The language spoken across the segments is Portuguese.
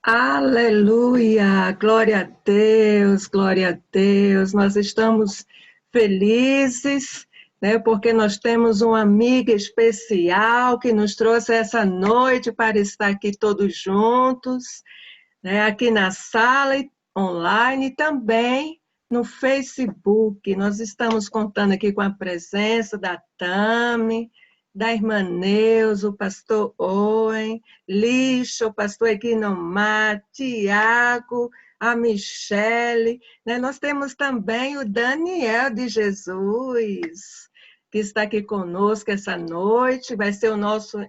Aleluia, glória a Deus, glória a Deus. Nós estamos felizes, né, porque nós temos uma amiga especial que nos trouxe essa noite para estar aqui todos juntos, né, aqui na sala e online e também no Facebook. Nós estamos contando aqui com a presença da Tami, da irmã Neuza, o pastor Owen, Lixa, o pastor Eguinomar, Tiago, a Michele, né? Nós temos também o Daniel de Jesus, que está aqui conosco essa noite, vai ser o nosso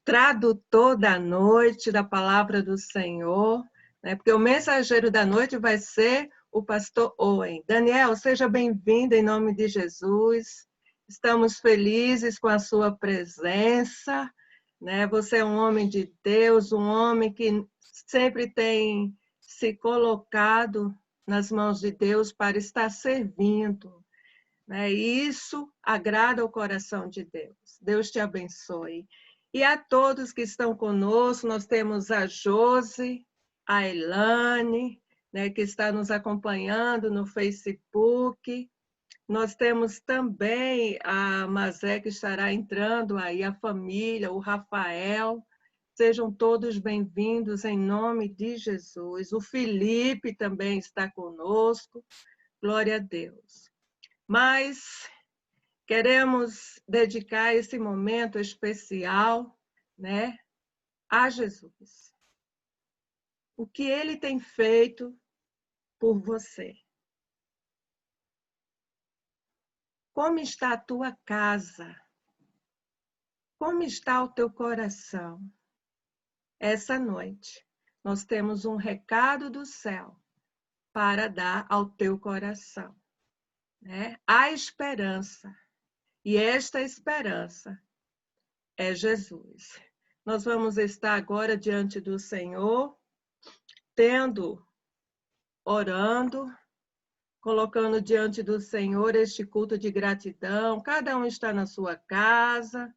tradutor da noite, da palavra do Senhor, né? Porque o mensageiro da noite vai ser o pastor Owen. Daniel, seja bem-vindo em nome de Jesus. Estamos felizes com a sua presença, né? Você é um homem de Deus, um homem que sempre tem se colocado nas mãos de Deus para estar servindo, né? E isso agrada o coração de Deus. Deus te abençoe. E a todos que estão conosco, nós temos a Josi, a Elane, né, que está nos acompanhando no Facebook. Nós temos também a Mazé, que estará entrando aí, a família, o Rafael. Sejam todos bem-vindos em nome de Jesus. O Felipe também está conosco. Glória a Deus. Mas queremos dedicar esse momento especial, né, a Jesus. O que Ele tem feito por você? Como está a tua casa? Como está o teu coração? Essa noite, nós temos um recado do céu para dar ao teu coração, né? Há esperança, e esta esperança é Jesus. Nós vamos estar agora diante do Senhor, orando, colocando diante do Senhor este culto de gratidão. Cada um está na sua casa,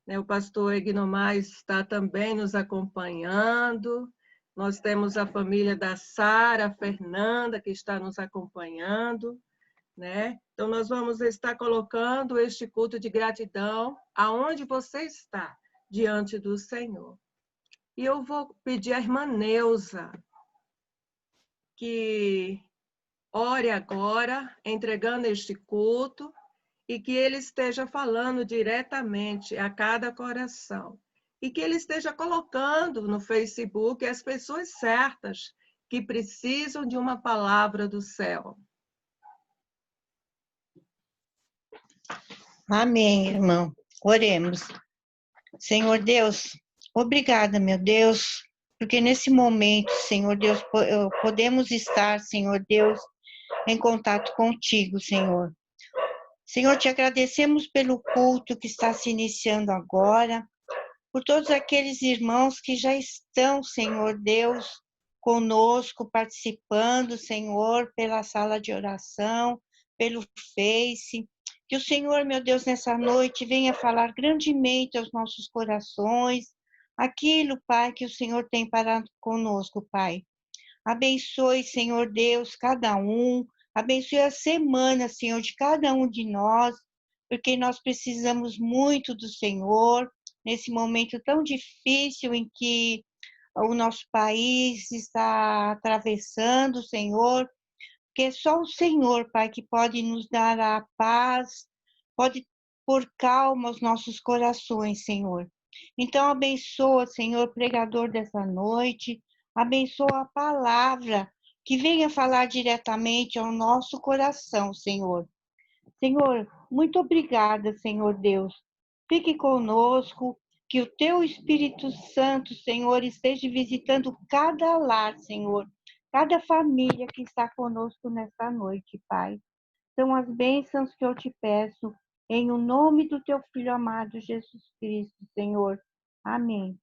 né? O pastor Egnomar está também nos acompanhando. Nós temos a família da Sara, a Fernanda, que está nos acompanhando, né? Então, nós vamos estar colocando este culto de gratidão aonde você está, diante do Senhor. E eu vou pedir à irmã Neuza que ore agora, entregando este culto, e que ele esteja falando diretamente a cada coração. E que ele esteja colocando no Facebook as pessoas certas que precisam de uma palavra do céu. Amém, irmão. Oremos. Senhor Deus, obrigada, meu Deus, porque nesse momento, Senhor Deus, podemos estar, Senhor Deus, em contato contigo, Senhor. Senhor, te agradecemos pelo culto que está se iniciando agora, por todos aqueles irmãos que já estão, Senhor Deus, conosco, participando, Senhor, pela sala de oração, pelo Face. Que o Senhor, meu Deus, nessa noite venha falar grandemente aos nossos corações, aquilo, Pai, que o Senhor tem para conosco, Pai. Abençoe, Senhor Deus, cada um, abençoe a semana, Senhor, de cada um de nós, porque nós precisamos muito do Senhor, nesse momento tão difícil em que o nosso país está atravessando, Senhor, porque só o Senhor, Pai, que pode nos dar a paz, pode pôr calma aos nossos corações, Senhor. Então, abençoa, Senhor, pregador dessa noite, abençoa a palavra que venha falar diretamente ao nosso coração, Senhor. Senhor, muito obrigada, Senhor Deus. Fique conosco, que o teu Espírito Santo, Senhor, esteja visitando cada lar, Senhor, cada família que está conosco nesta noite, Pai. São as bênçãos que eu te peço, em o nome do teu Filho amado, Jesus Cristo, Senhor. Amém.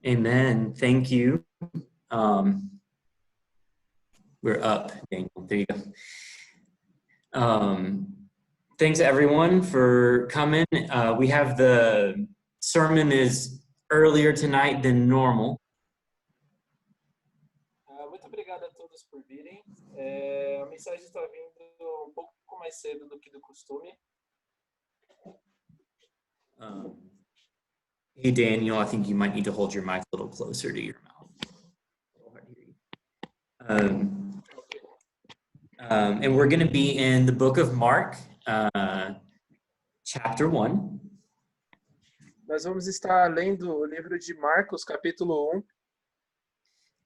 Amen. Thank you. We're up, Daniel. There you go. Thanks everyone for coming. We have the sermon is earlier tonight than normal. Muito obrigado a todos por virem. A mensagem está vindo pouco mais cedo do que do costume. Hey Daniel, I think you might need to hold your mic a little closer to your mouth. And we're going to be in the book of Mark, chapter 1. Nós vamos estar lendo o livro de Marcos, capítulo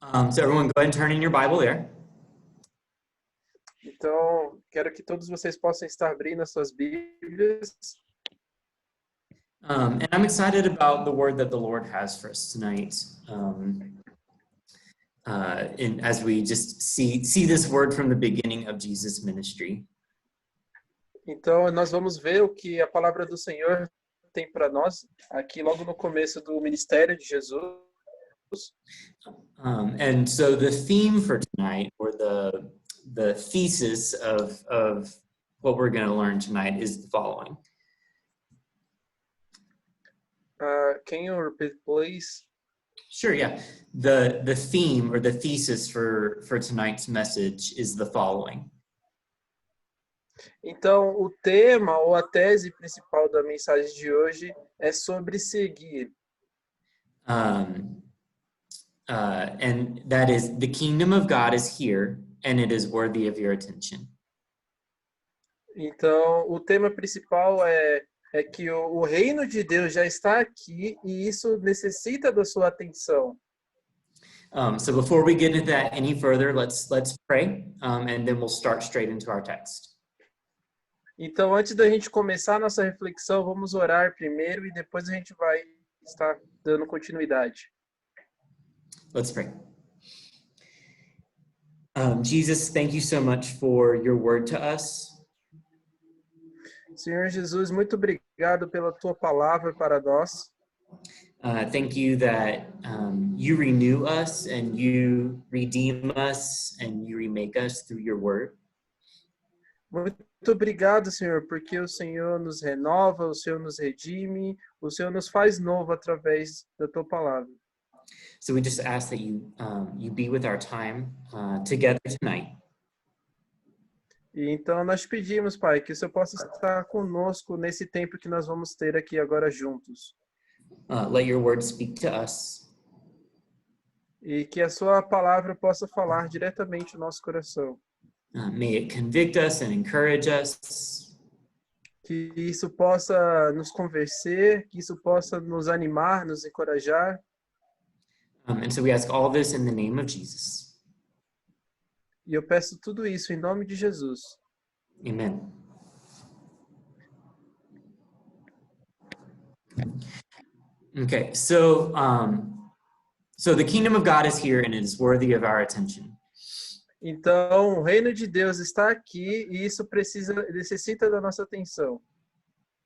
1. So everyone go ahead and turn in your Bible there. Então, quero que todos vocês possam estar abrindo as suas Bíblias. And I'm excited about the word that the Lord has for us tonight. And as we just see this word from the beginning of Jesus' ministry. Então, nós vamos ver o que a palavra do Senhor tem para nós aqui logo no começo do ministério de Jesus. And so the theme for tonight, or the thesis of what we're going to learn tonight, is the following. Can you repeat, please? Sure, yeah. The theme or the thesis for tonight's message is the following. Então, o tema ou a tese principal da mensagem de hoje é sobre seguir. And that is, the kingdom of God is here, and it is worthy of your attention. Então, o tema principal é que o reino de Deus já está aqui e isso necessita da sua atenção. So before we get into that any further, let's pray, and then we'll start straight into our text. Então, antes da gente começar a nossa reflexão, vamos orar primeiro e depois a gente vai estar dando continuidade. Let's pray. Jesus, thank you so much for your word to us. Senhor Jesus, muito obrigado pela tua palavra para nós. Thank you that you renew us and you redeem us and you remake us through your word. Muito obrigado, Senhor, porque o Senhor nos renova, o Senhor nos redime, o Senhor nos faz novo através da tua palavra. So we just ask that you be with our time together tonight. E então nós pedimos, Pai, que o Senhor possa estar conosco nesse tempo que nós vamos ter aqui agora juntos. Let your word speak to us. E que a sua palavra possa falar diretamente no nosso coração. May it convict us and encourage us. Que isso possa nos convencer, que isso possa nos animar, nos encorajar. And so we ask all this in the name of Jesus. E eu peço tudo isso em nome de Jesus. Amen. Okay, so the kingdom of God is here and it is worthy of our attention. Então, o reino de Deus está aqui e isso necessita da nossa atenção.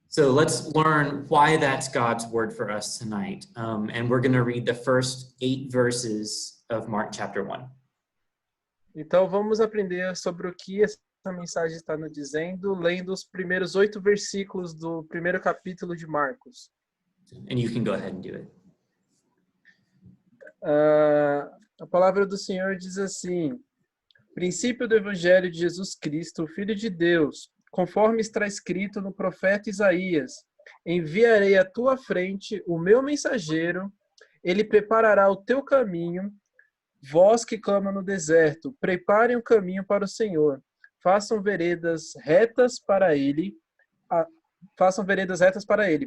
So let's learn why that's God's word for us tonight. And we're going to read the first 8 verses of Mark chapter 1. Então, vamos aprender sobre o que essa mensagem está nos dizendo, lendo os primeiros 8 versículos do primeiro capítulo de Marcos. And you can go ahead and do it. A palavra do Senhor diz assim: princípio do Evangelho de Jesus Cristo, o Filho de Deus, conforme está escrito no profeta Isaías: enviarei à tua frente o meu mensageiro, ele preparará o teu caminho. Vós que clamam no deserto, preparem o caminho para o Senhor, façam veredas retas para ele.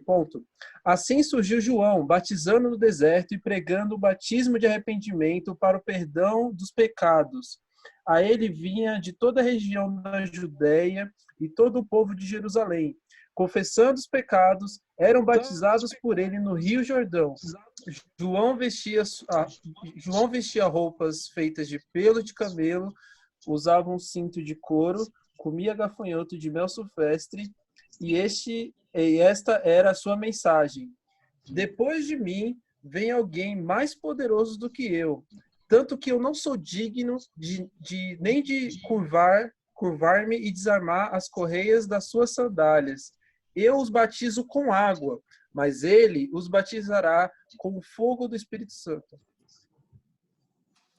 Ponto. Assim surgiu João, batizando no deserto e pregando o batismo de arrependimento para o perdão dos pecados. A ele vinha de toda a região da Judéia e todo o povo de Jerusalém. Confessando os pecados, eram batizados por ele no Rio Jordão. João vestia roupas feitas de pelo de camelo, usava um cinto de couro, comia gafanhoto de mel silvestre, e esta era a sua mensagem: depois de mim vem alguém mais poderoso do que eu, tanto que eu não sou digno nem de curvar-me e desarmar as correias das suas sandálias. Eu os batizo com água, mas ele os batizará com o fogo do Espírito Santo.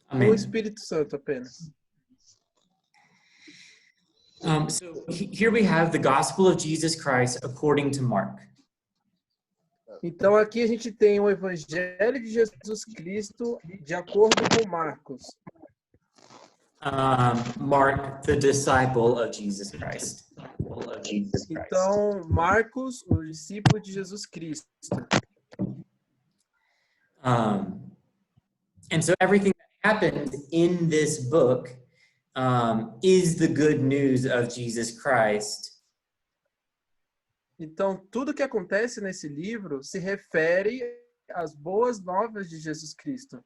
Com o Amen. Espírito Santo apenas. So here we have the gospel of Jesus Christ according to Mark. Então aqui a gente tem o Evangelho de Jesus Cristo de acordo com Marcos. Mark, the disciple of Jesus Christ. Então, Marcos, o discípulo de Jesus Cristo. And so everything that happened in this book is the good news of Jesus Christ. Então, tudo que acontece nesse livro se refere às boas novas de Jesus Cristo.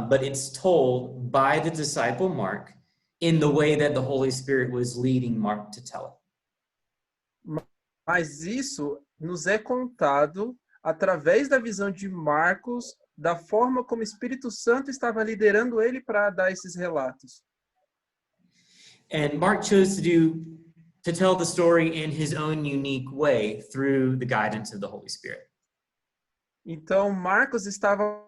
But it's told by the disciple Mark in the way that the Holy Spirit was leading Mark to tell it. Mas isso nos é contado através da visão de Marcos, da forma como o Espírito Santo estava liderando ele para dar esses relatos. And Mark chose to tell the story in his own unique way through the guidance of the Holy Spirit. Então, Marcos estava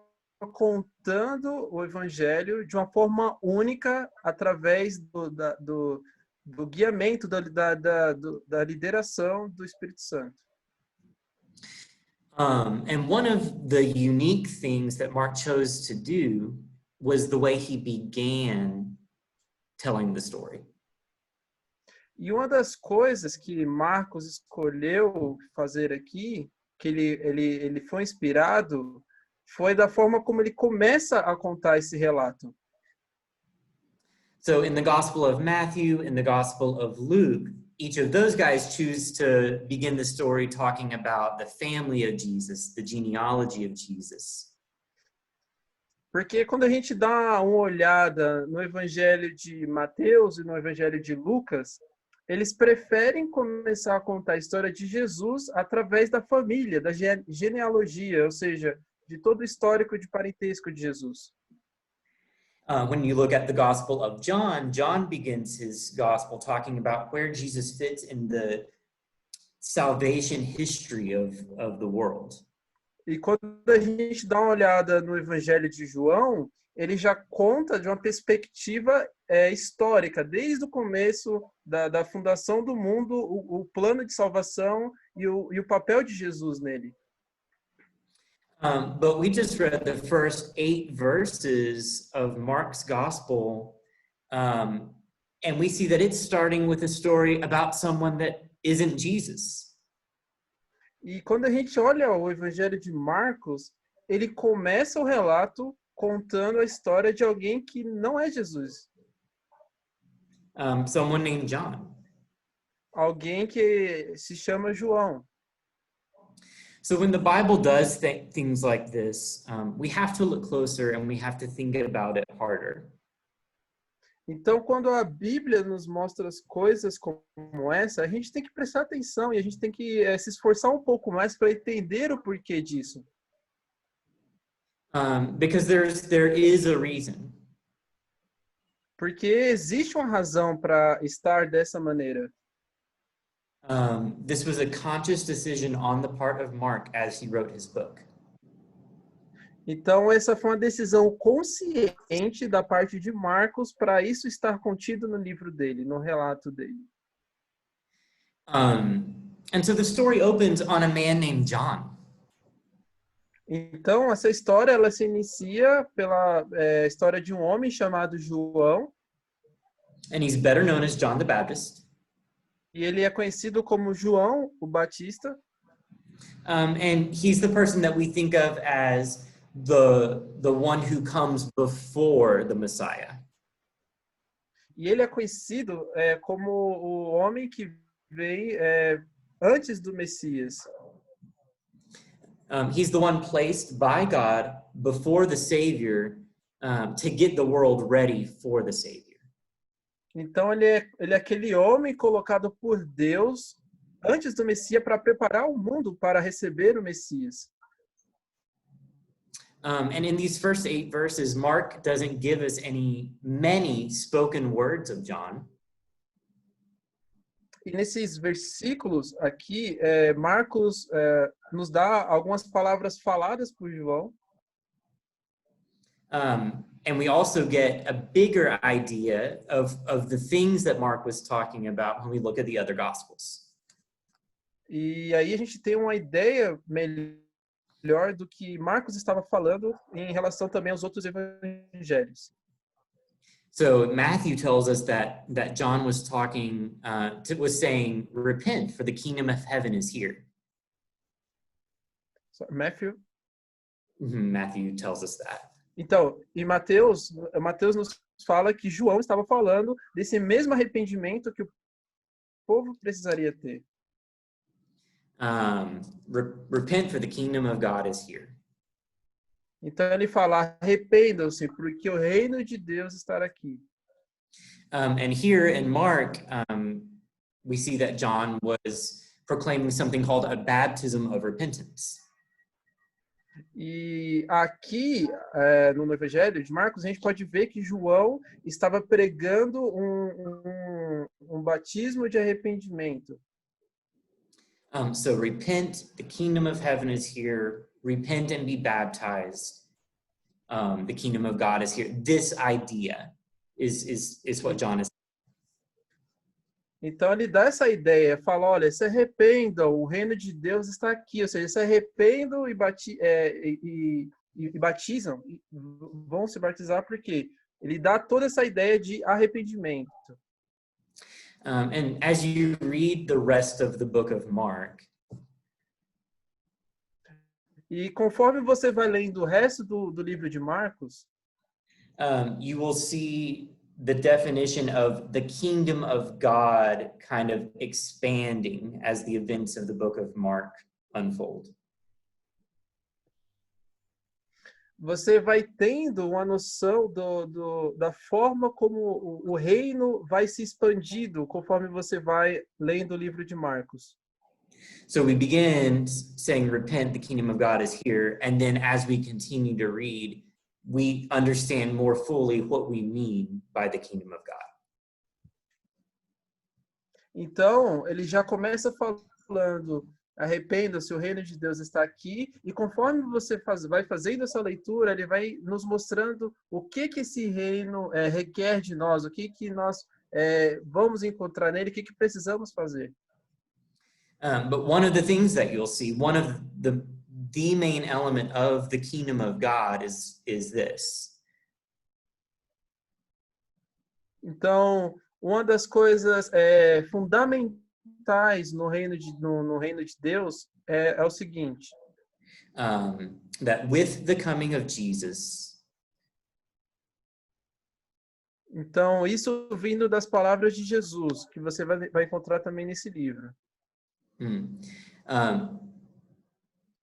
contando o Evangelho de uma forma única através do guiamento, da lideração do Espírito Santo. And one of the unique things that Mark chose to do was the way he began telling the story. E uma das coisas que Marcos escolheu fazer aqui, que ele foi inspirado, foi da forma como ele começa a contar esse relato. So in the Gospel of Matthew, in the Gospel of Luke, each of those guys choose to begin the story talking about the family of Jesus, the genealogy of Jesus. Porque quando a gente dá uma olhada no Evangelho de Mateus e no Evangelho de Lucas, eles preferem começar a contar a história de Jesus através da família, da genealogia, ou seja, de todo o histórico de parentesco de Jesus. When you look at the Gospel of John, John begins his gospel talking about where Jesus fits in the salvation history of the world. E quando a gente dá uma olhada no Evangelho de João, ele já conta de uma perspectiva histórica, desde o começo da fundação do mundo, o plano de salvação e o papel de Jesus nele. But we just read the first 8 verses of Mark's gospel, and we see that it's starting with a story about someone that isn't Jesus. E quando a gente olha o Evangelho de Marcos, ele começa o relato contando a história de alguém que não é Jesus. Someone named John. Alguém que se chama João. So when the Bible does things like this, we have to look closer and we have to think about it harder. Então, quando a Bíblia nos mostra as coisas como essa, a gente tem que prestar atenção e a gente tem que se esforçar um pouco mais para entender o porquê disso. Because there is a reason. Porque existe uma razão para estar dessa maneira. This was a conscious decision on the part of Mark as he wrote his book. Então, essa foi uma decisão consciente da parte de Marcos para isso estar contido no livro dele, no relato dele. And so the story opens on a man named John. Então, essa história ela se inicia pela história de um homem chamado João. And he's better known as John the Baptist. E ele é conhecido como João o Batista. And he's the person that we think of as the one who comes before the Messiah. E ele é conhecido como o homem que vem antes do Messias. He's the one placed by God before the Savior to get the world ready for the Savior. Então ele é aquele homem colocado por Deus antes do Messias para preparar o mundo para receber o Messias. And in these first 8 verses, Mark doesn't give us many spoken words of John. E nesses versículos aqui, Marcos nos dá algumas palavras faladas por João. And we also get a bigger idea of the things that Mark was talking about when we look at the other Gospels. E aí a gente tem uma ideia melhor do que Marcos estava falando em relação também aos outros evangelhos. So Matthew tells us that John was was saying, repent, for the kingdom of heaven is here. So, Matthew Matthew tells us that. Então, em Mateus nos fala que João estava falando desse mesmo arrependimento que o povo precisaria ter. Repent, for the kingdom of God is here. Então ele fala, arrependam-se, porque o reino de Deus está aqui. And here in Mark, we see that John was proclaiming something called a baptism of repentance. E aqui, no Evangelho de Marcos, a gente pode ver que João estava pregando um batismo de arrependimento. So repent, the kingdom of heaven is here. Repent and be baptized. The kingdom of God is here. This idea is what John is. Então ele dá essa ideia, fala, olha, se arrependam, o reino de Deus está aqui, ou seja, se arrependam e batizam, vão se batizar porque ele dá toda essa ideia de arrependimento. And as you read the rest of the book of Mark, e conforme você vai lendo o resto do livro de Marcos, you will see the definition of the kingdom of God kind of expanding as the events of the book of Mark unfold. Você vai tendo uma noção da forma como o reino vai se expandindo conforme você vai lendo o livro de Marcos. So we begin saying, repent, the kingdom of God is here. And then as we continue to read, we understand more fully what we mean by the kingdom of God. Então, ele já começa falando, arrependa-se, o reino de Deus está aqui. E conforme você vai fazendo essa leitura, ele vai nos mostrando o que esse reino requer de nós, o que nós vamos encontrar nele, o que precisamos fazer. But one of the things that you'll see, one of the main element of the kingdom of God is this. Então, uma das coisas fundamentais no reino de Deus é o seguinte. That with the coming of Jesus, então, isso vindo das palavras de Jesus, que você vai encontrar também nesse livro.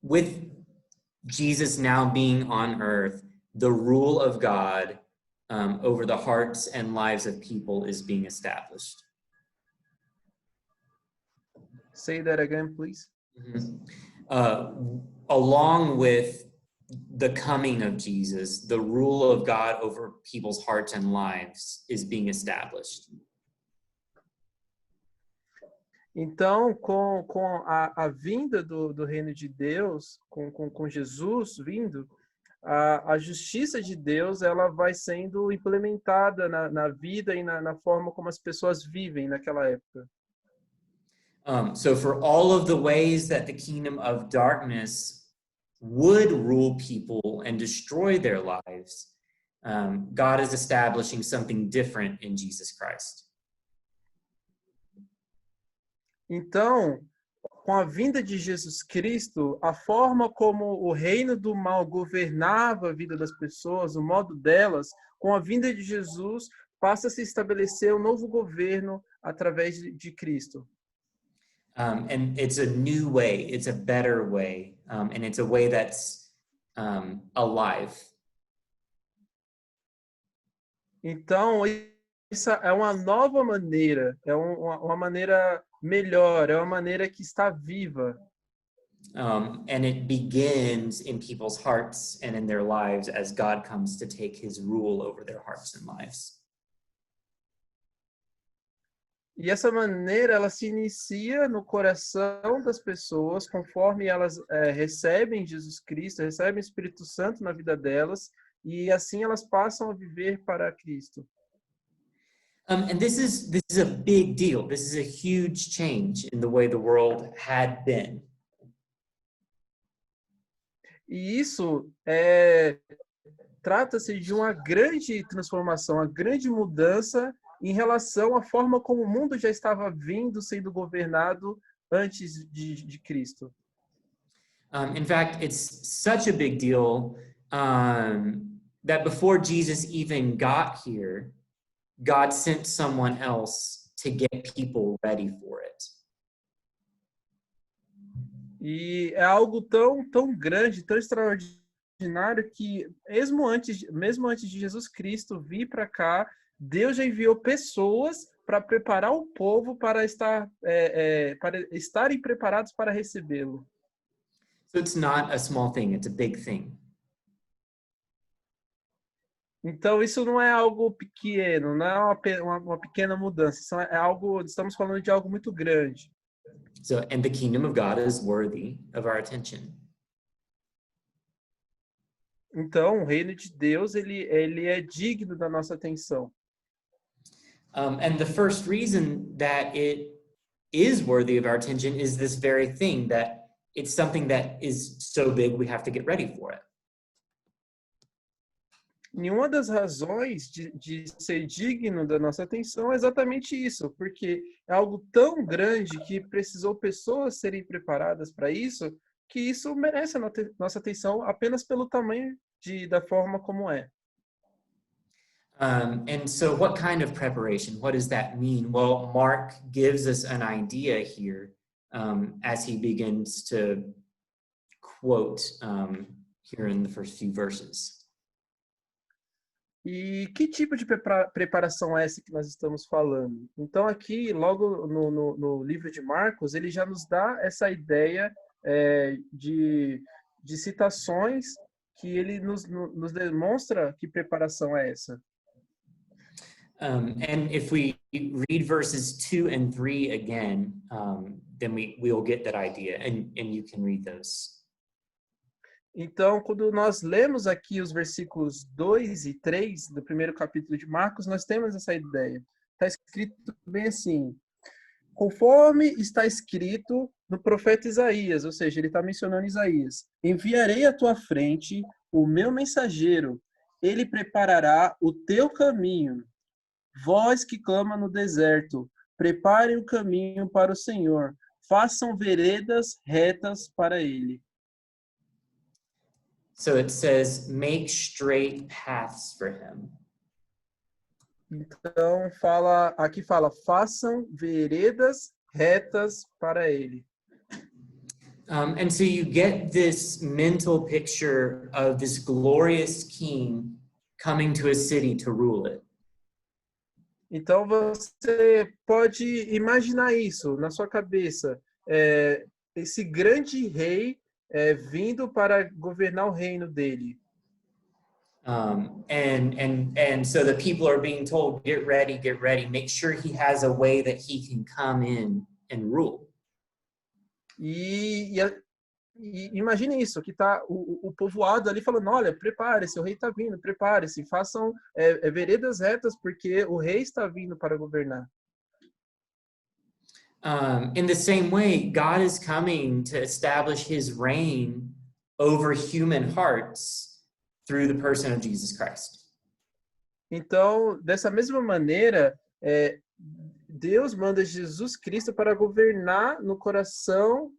With Jesus now being on earth, the rule of God over the hearts and lives of people is being established. Say that again, please. Along with the coming of Jesus, the rule of God over people's hearts and lives is being established. Então, com a vinda do reino de Deus, com Jesus vindo, a justiça de Deus ela vai sendo implementada na vida e na forma como as pessoas vivem naquela época. So for all of the ways that the kingdom of darkness would rule people and destroy their lives, God is establishing something different in Jesus Christ. Então, com a vinda de Jesus Cristo, a forma como o reino do mal governava a vida das pessoas, o modo delas, com a vinda de Jesus, passa a se estabelecer um novo governo através de Cristo. And it's a new way, it's a better way, and it's a way that's alive. Então, essa é uma nova maneira, é uma maneira melhor, é uma maneira que está viva. And it begins in people's hearts and in their lives as God comes to take his rule over their hearts and lives. E essa maneira, ela se inicia no coração das pessoas, conforme elas recebem Jesus Cristo, recebem o Espírito Santo na vida delas, e assim elas passam a viver para Cristo. And this is a big deal. This is a huge change in the way the world had been. E isso trata-se de uma grande transformação, uma grande mudança em relação à forma como o mundo já estava sendo governado antes de Cristo. In fact, it's such a big deal that before Jesus even got here, God sent someone else to get people ready for it. E é algo tão grande, tão extraordinário que mesmo antes de Jesus Cristo vir para cá, Deus já enviou pessoas para preparar o povo para estarem preparados para recebê-lo. So it's not a small thing, it's a big thing. Então isso não é algo pequeno, não é uma pequena mudança, estamos falando de algo muito grande. So, and the kingdom of God is worthy of our attention. Então, o reino de Deus, ele é digno da nossa atenção. And the first reason that it is worthy of our attention is this very thing, that it's something that is so big we have to get ready for it. E uma das razões de ser digno da nossa atenção é exatamente isso, porque é algo tão grande que precisou pessoas serem preparadas para isso, que isso merece a nossa atenção apenas pelo tamanho da forma como é. And so what kind of preparation? What does that mean? Well, Mark gives us an idea here as he begins to quote here in the first few verses. E que tipo de preparação é essa que nós estamos falando? Então, aqui, logo no livro de Marcos, ele já nos dá essa ideia de citações que ele nos demonstra que preparação é essa. And if we read verses 2 and 3 again, then we'll get that idea, and you can read those. Então, quando nós lemos aqui os versículos 2 e 3 do primeiro capítulo de Marcos, nós temos essa ideia. Está escrito bem assim: conforme está escrito no profeta Isaías, ou seja, ele está mencionando Isaías: enviarei à tua frente o meu mensageiro, ele preparará o teu caminho. Vós que clama no deserto, preparem o caminho para o Senhor, façam veredas retas para ele. So it says, make straight paths for him. Então, aqui fala, façam veredas retas para ele. And so you get this mental picture of this glorious king coming to a city to rule it. Então, você pode imaginar isso na sua cabeça. Esse grande rei vindo para governar o reino dele. And so the people are being told, get ready, make sure he has a way that he can come in and rule. E imagine isso, que tá o povoado ali falando, olha, prepare-se, o rei está vindo, prepare-se, façam veredas retas, porque o rei está vindo para governar. In the same way, God is coming to establish his reign over human hearts through the person of Jesus Christ. Então, dessa mesma maneira, Deus manda Jesus Cristo para governar no coração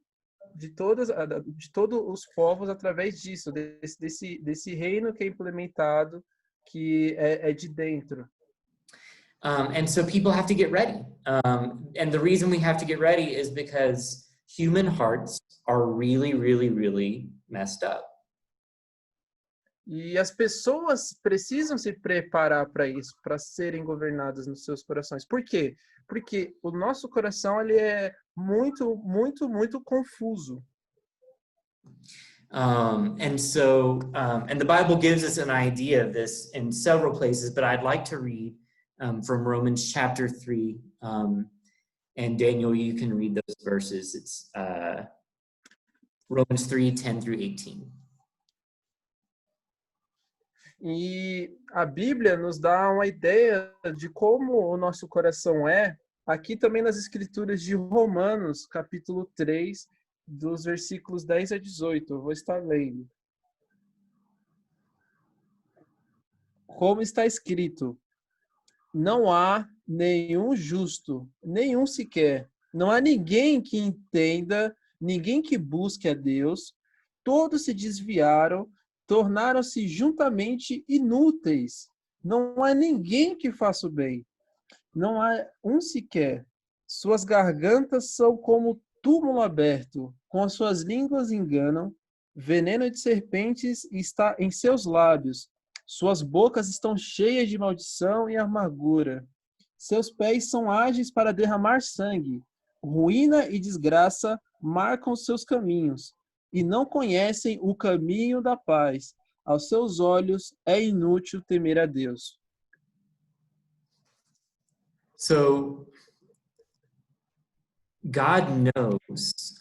de todos os povos através disso, desse reino que é implementado, que é de dentro. And so people have to get ready. And the reason we have to get ready is because human hearts are really, really, really messed up. E as pessoas precisam se preparar para isso, para serem governadas nos seus corações. Por quê? Porque o nosso coração ele é muito, muito, muito confuso. And the Bible gives us an idea of this in several places, but I'd like to read from Romans chapter 3. And Daniel, you can read those verses. It's Romans 3, 10 through 18. E a Bíblia nos dá uma ideia de como o nosso coração é, aqui também nas escrituras de Romanos, capítulo 3, dos versículos 10 a 18. Eu vou estar lendo. Como está escrito: não há nenhum justo, nenhum sequer. Não há ninguém que entenda, ninguém que busque a Deus. Todos se desviaram, tornaram-se juntamente inúteis. Não há ninguém que faça o bem. Não há um sequer. Suas gargantas são como túmulo aberto. Com as suas línguas enganam. Veneno de serpentes está em seus lábios. Suas bocas estão cheias de maldição e amargura. Seus pés são ágeis para derramar sangue. Ruína e desgraça marcam seus caminhos. E não conhecem o caminho da paz. Aos seus olhos é inútil temer a Deus. So, God knows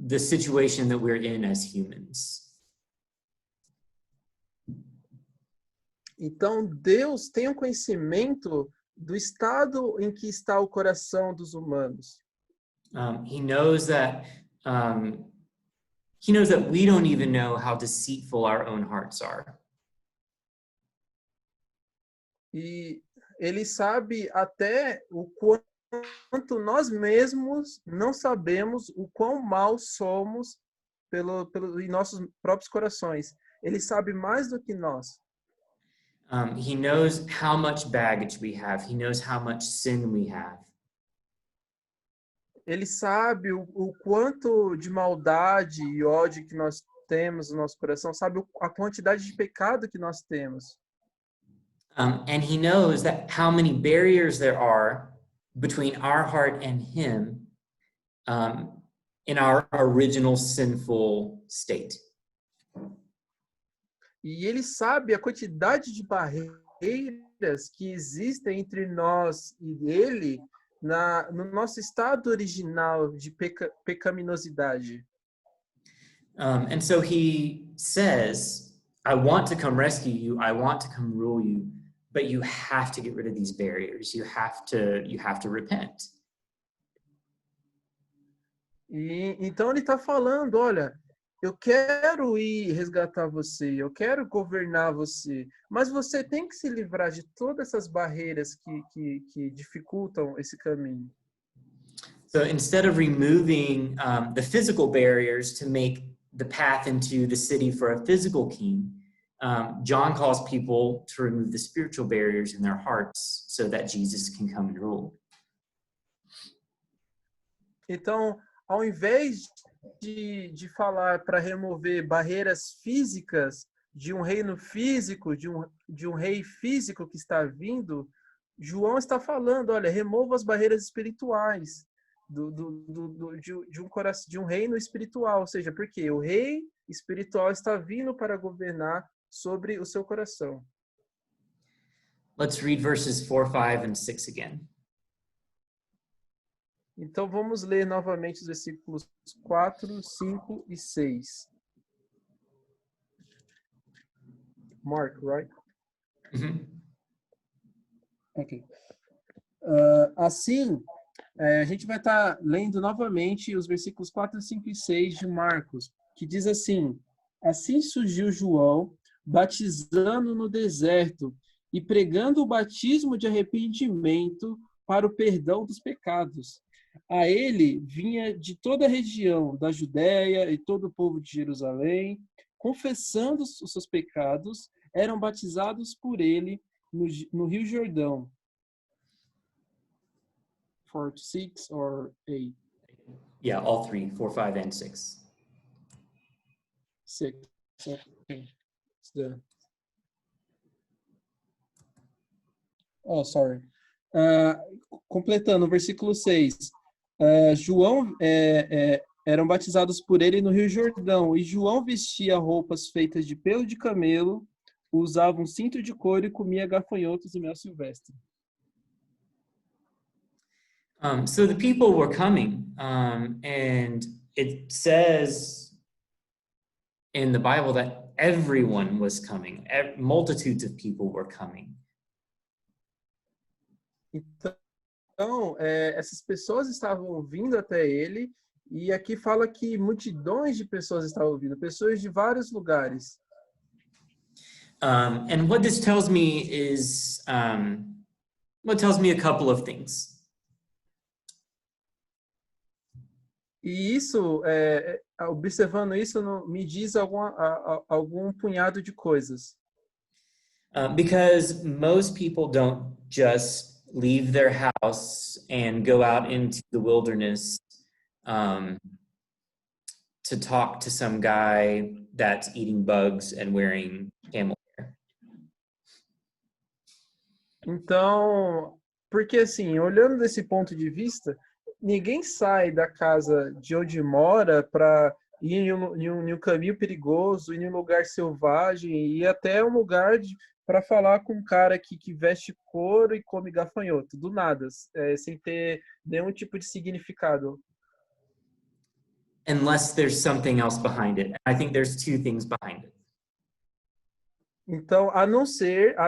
the situation that we're in as humans. Então, Deus tem um conhecimento do estado em que está o coração dos humanos. He knows that we don't even know how deceitful our own hearts are. E ele sabe até o quanto nós mesmos não sabemos o quão maus somos em nossos próprios corações. Ele sabe mais do que nós. He knows how much baggage we have. He knows how much sin we have. Ele sabe o quanto de maldade e ódio que nós temos no nosso coração, sabe a quantidade de pecado que nós temos. And he knows that how many barriers there are between our heart and him in our original sinful state. E ele sabe a quantidade de barreiras que existem entre nós e ele no nosso estado original de pecaminosidade. And so he says, I want to come rescue you, I want to come rule you, but you have to get rid of these barriers. You have to repent. E então ele está falando, olha, eu quero ir resgatar você, eu quero governar você, mas você tem que se livrar de todas essas barreiras que dificultam esse caminho. So instead of removing the physical barriers to make the path into the city for a physical king, John calls people to remove the spiritual barriers in their hearts so that Jesus can come and rule. Então, ao invés de falar para remover barreiras físicas de um reino físico, de um rei físico que está vindo, João está falando, olha, remova as barreiras espirituais de um reino espiritual, ou seja, porque o rei espiritual está vindo para governar sobre o seu coração. Let's read verses 4, 5, and 6 again. Então vamos ler novamente os versículos 4, 5 e 6. Mark, right? Mm-hmm. Ok. Assim, a gente vai estar lendo novamente os versículos 4, 5 e 6 de Marcos, que diz assim: assim surgiu João, batizando no deserto e pregando o batismo de arrependimento para o perdão dos pecados. A ele vinha de toda a região da Judéia e todo o povo de Jerusalém, confessando os seus pecados, eram batizados por ele no Rio Jordão. 4, 6 or 8? Yeah, all 3, 4, 5, and 6. 6. Okay. It's the... Oh, sorry. Completando o versículo 6. João eram batizados por ele no Rio Jordão, e João vestia roupas feitas de pelo de camelo, usava um cinto de couro e comia gafanhotos e mel silvestre. So the people were coming, and it says in the Bible that everyone was coming. Multitudes of people were coming. Então, essas pessoas estavam vindo até ele, e aqui fala que multidões de pessoas estavam vindo, pessoas de vários lugares. And what this tells me is, tells me a couple of things. E isso, observando isso, me diz algum punhado de coisas. Because most people don't just leave their house and go out into the wilderness to talk to some guy that's eating bugs and wearing camel hair. Então, porque assim, olhando desse ponto de vista, ninguém sai da casa de onde mora para ir em um caminho perigoso, ir em um lugar selvagem, e ir até um lugar para falar com um cara que veste couro e come gafanhoto, do nada, sem ter nenhum tipo de significado. Unless there's something else behind it. I think there's two things behind it. Então, a não ser,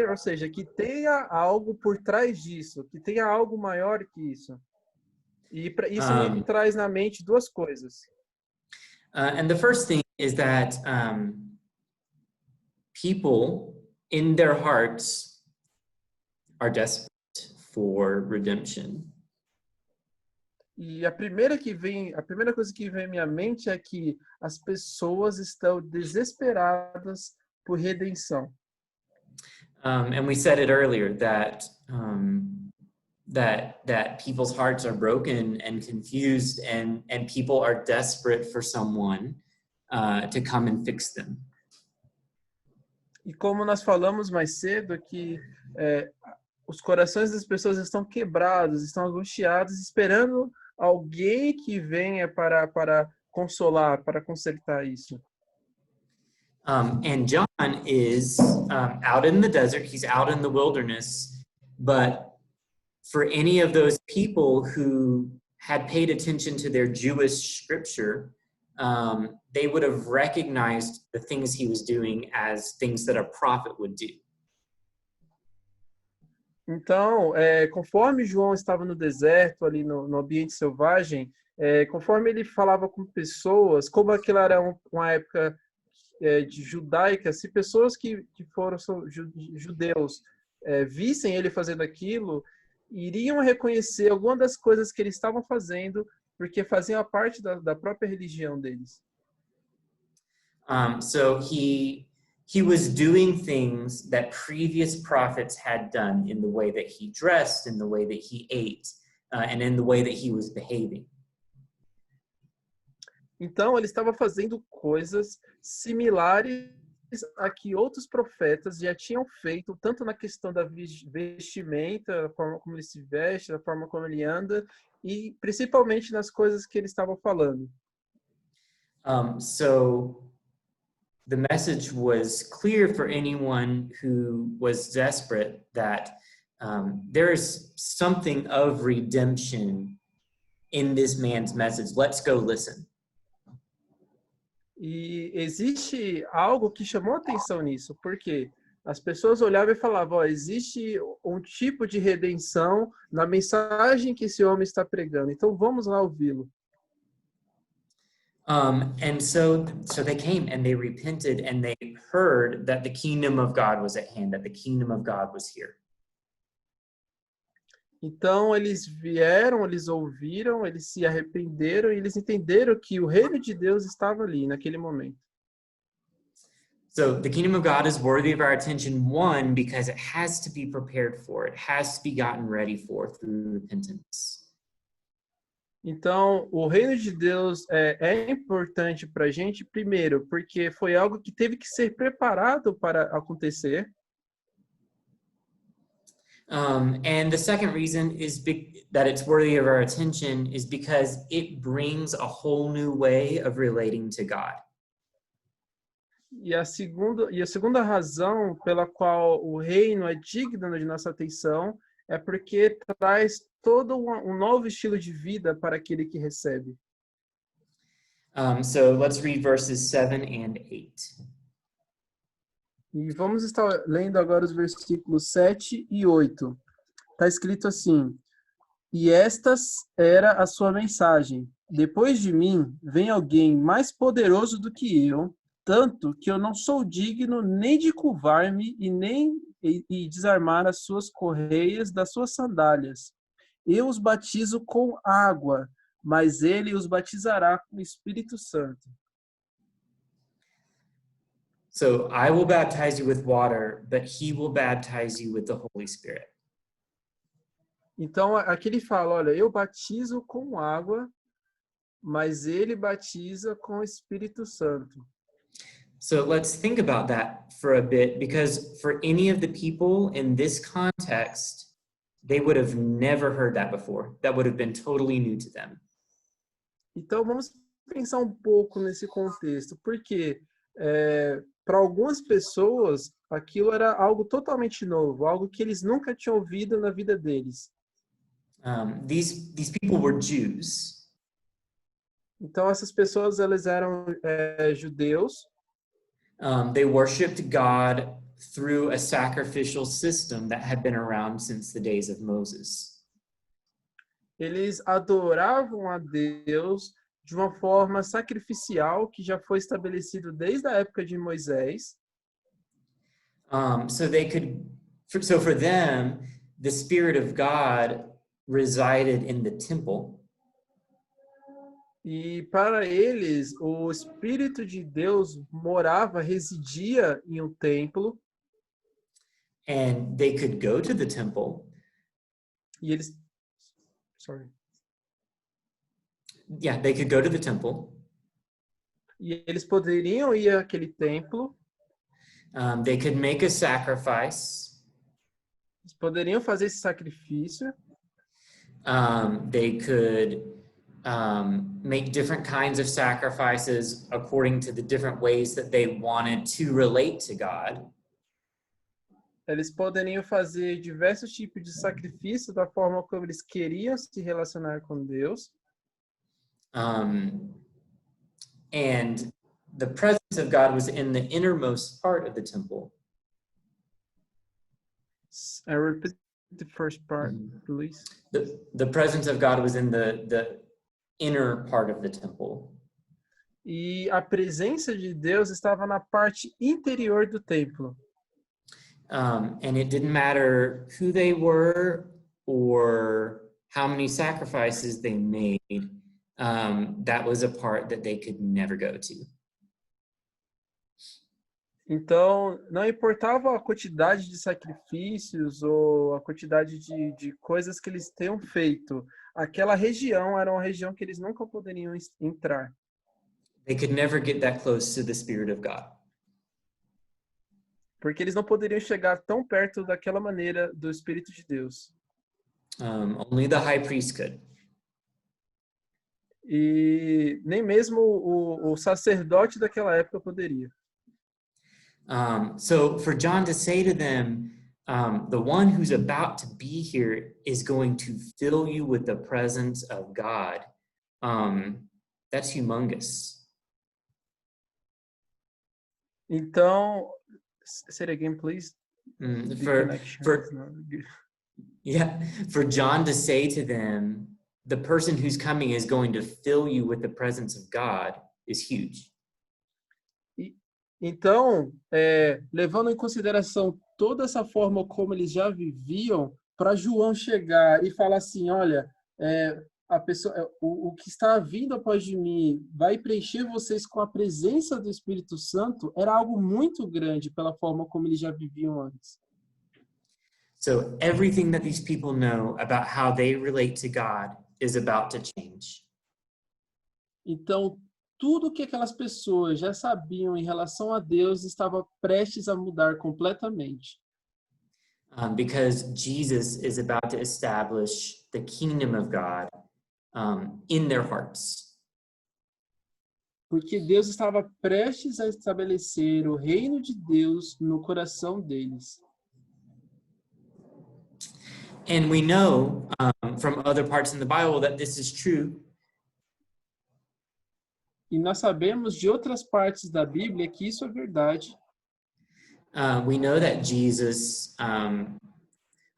ou seja, que tenha algo por trás disso, que tenha algo maior que isso. E isso me traz na mente duas coisas. And the first thing is that people in their hearts are desperate for redemption. E a primeira coisa que vem à minha mente é que as pessoas estão desesperadas por redenção. And we said it earlier that that people's hearts are broken and confused, and people are desperate for someone to come and fix them. E como nós falamos mais cedo, que os corações das pessoas estão quebrados, estão angustiados, esperando alguém que venha para consolar, para consertar isso. And John is out in the desert, he's out in the wilderness, but for any of those people who had paid attention to their Jewish scripture, they would have recognized the things he was doing as things that a prophet would do. Então, conforme João estava no deserto, ali no ambiente selvagem, conforme ele falava com pessoas, como aquela era uma época de judaica, se pessoas que foram judeus vissem ele fazendo aquilo, iriam reconhecer alguma das coisas que eles estavam fazendo, porque faziam parte da própria religião deles. So he was doing things that previous prophets had done in the way that he dressed, in the way that he ate, and in the way that he was behaving. Então, ele estava fazendo coisas similares a que outros profetas já tinham feito, tanto na questão da vestimenta, a forma como ele se veste, a forma como ele anda, e principalmente nas coisas que ele estava falando. So the message was clear for anyone who was desperate that there is something of redemption in this man's message. Let's go listen. E existe algo que chamou atenção nisso, porque as pessoas olhavam e falavam, existe um tipo de redenção na mensagem que esse homem está pregando, então vamos lá ouvi-lo. And so they came and they repented and they heard that the kingdom of God was at hand, that the kingdom of God was here. Então eles vieram, eles ouviram, eles se arrependeram e eles entenderam que o reino de Deus estava ali naquele momento. So the kingdom of God is worthy of our attention, one, because it has to be prepared for, it has to be gotten ready for through repentance. Então, o reino de Deus é importante para a gente, primeiro, porque foi algo que teve que ser preparado para acontecer. And the second reason is that it's worthy of our attention is because it brings a whole new way of relating to God. E a segunda razão pela qual o reino é digno de nossa atenção é porque traz todo um novo estilo de vida para aquele que recebe. So let's read verses 7 and 8. E vamos estar lendo agora os versículos 7 e 8. Está escrito assim: E estas era a sua mensagem: Depois de mim vem alguém mais poderoso do que eu, tanto que eu não sou digno nem de curvar-me e desarmar as suas correias das suas sandálias. Eu os batizo com água, mas ele os batizará com o Espírito Santo. So I will baptize you with water, but he will baptize you with the Holy Spirit. Então, aqui ele fala, olha, eu batizo com água, mas ele batiza com o Espírito Santo. So let's think about that for a bit, because for any of the people in this context, they would have never heard that before. That would have been totally new to them. Então, vamos pensar um pouco nesse contexto, porque para algumas pessoas, aquilo era algo totalmente novo, algo que eles nunca tinham ouvido na vida deles. These people were Jews. Então, essas pessoas, elas eram judeus. They worshipped God through a sacrificial system that had been around since the days of Moses. Eles adoravam a Deus de uma forma sacrificial que já foi estabelecido desde a época de Moisés. So for them, the Spirit of God resided in the temple. E para eles, o Espírito de Deus residia em um templo. And they could go to the temple. E eles... They could go to the temple. E eles poderiam ir àquele templo. They could make a sacrifice. Eles poderiam fazer esse sacrifício. They could make different kinds of sacrifices according to the different ways that they wanted to relate to God. Eles poderiam fazer diversos tipos de sacrifício da forma como eles queriam se relacionar com Deus. And the presence of God was in the innermost part of the temple. I repeat the first part, please. The presence of God was in the inner part of the temple. E a presença de Deus estava na parte interior do templo. And it didn't matter who they were or how many sacrifices they made. That was a part that they could never go to. Então, não importava a quantidade de sacrifícios ou a quantidade de coisas que eles tenham feito. Aquela região era uma região que eles nunca poderiam entrar. They could never get that close to the Spirit of God. Porque eles não poderiam chegar tão perto daquela maneira do Espírito de Deus. Only the high priest could. E nem mesmo o sacerdote daquela época poderia. So for John to say to them, the one who's about to be here is going to fill you with the presence of God, that's humongous. Então, say it again, please. For John to say to them, the person who's coming is going to fill you with the presence of God is huge. Então, levando em consideração toda essa forma como eles já viviam, para João chegar e falar assim, olha, a pessoa, o que está vindo após de mim vai preencher vocês com a presença do Espírito Santo, era algo muito grande pela forma como eles já viviam antes. So everything that these people know about how they relate to God is about to change. Então, tudo que aquelas pessoas já sabiam em relação a Deus estava prestes a mudar completamente. because Jesus is about to establish the kingdom of God in their hearts. Porque Deus estava prestes a estabelecer o reino de Deus no coração deles. And we know from other parts in the Bible that this is true. E nós sabemos de outras partes da Bíblia que isso é verdade. We know that Jesus,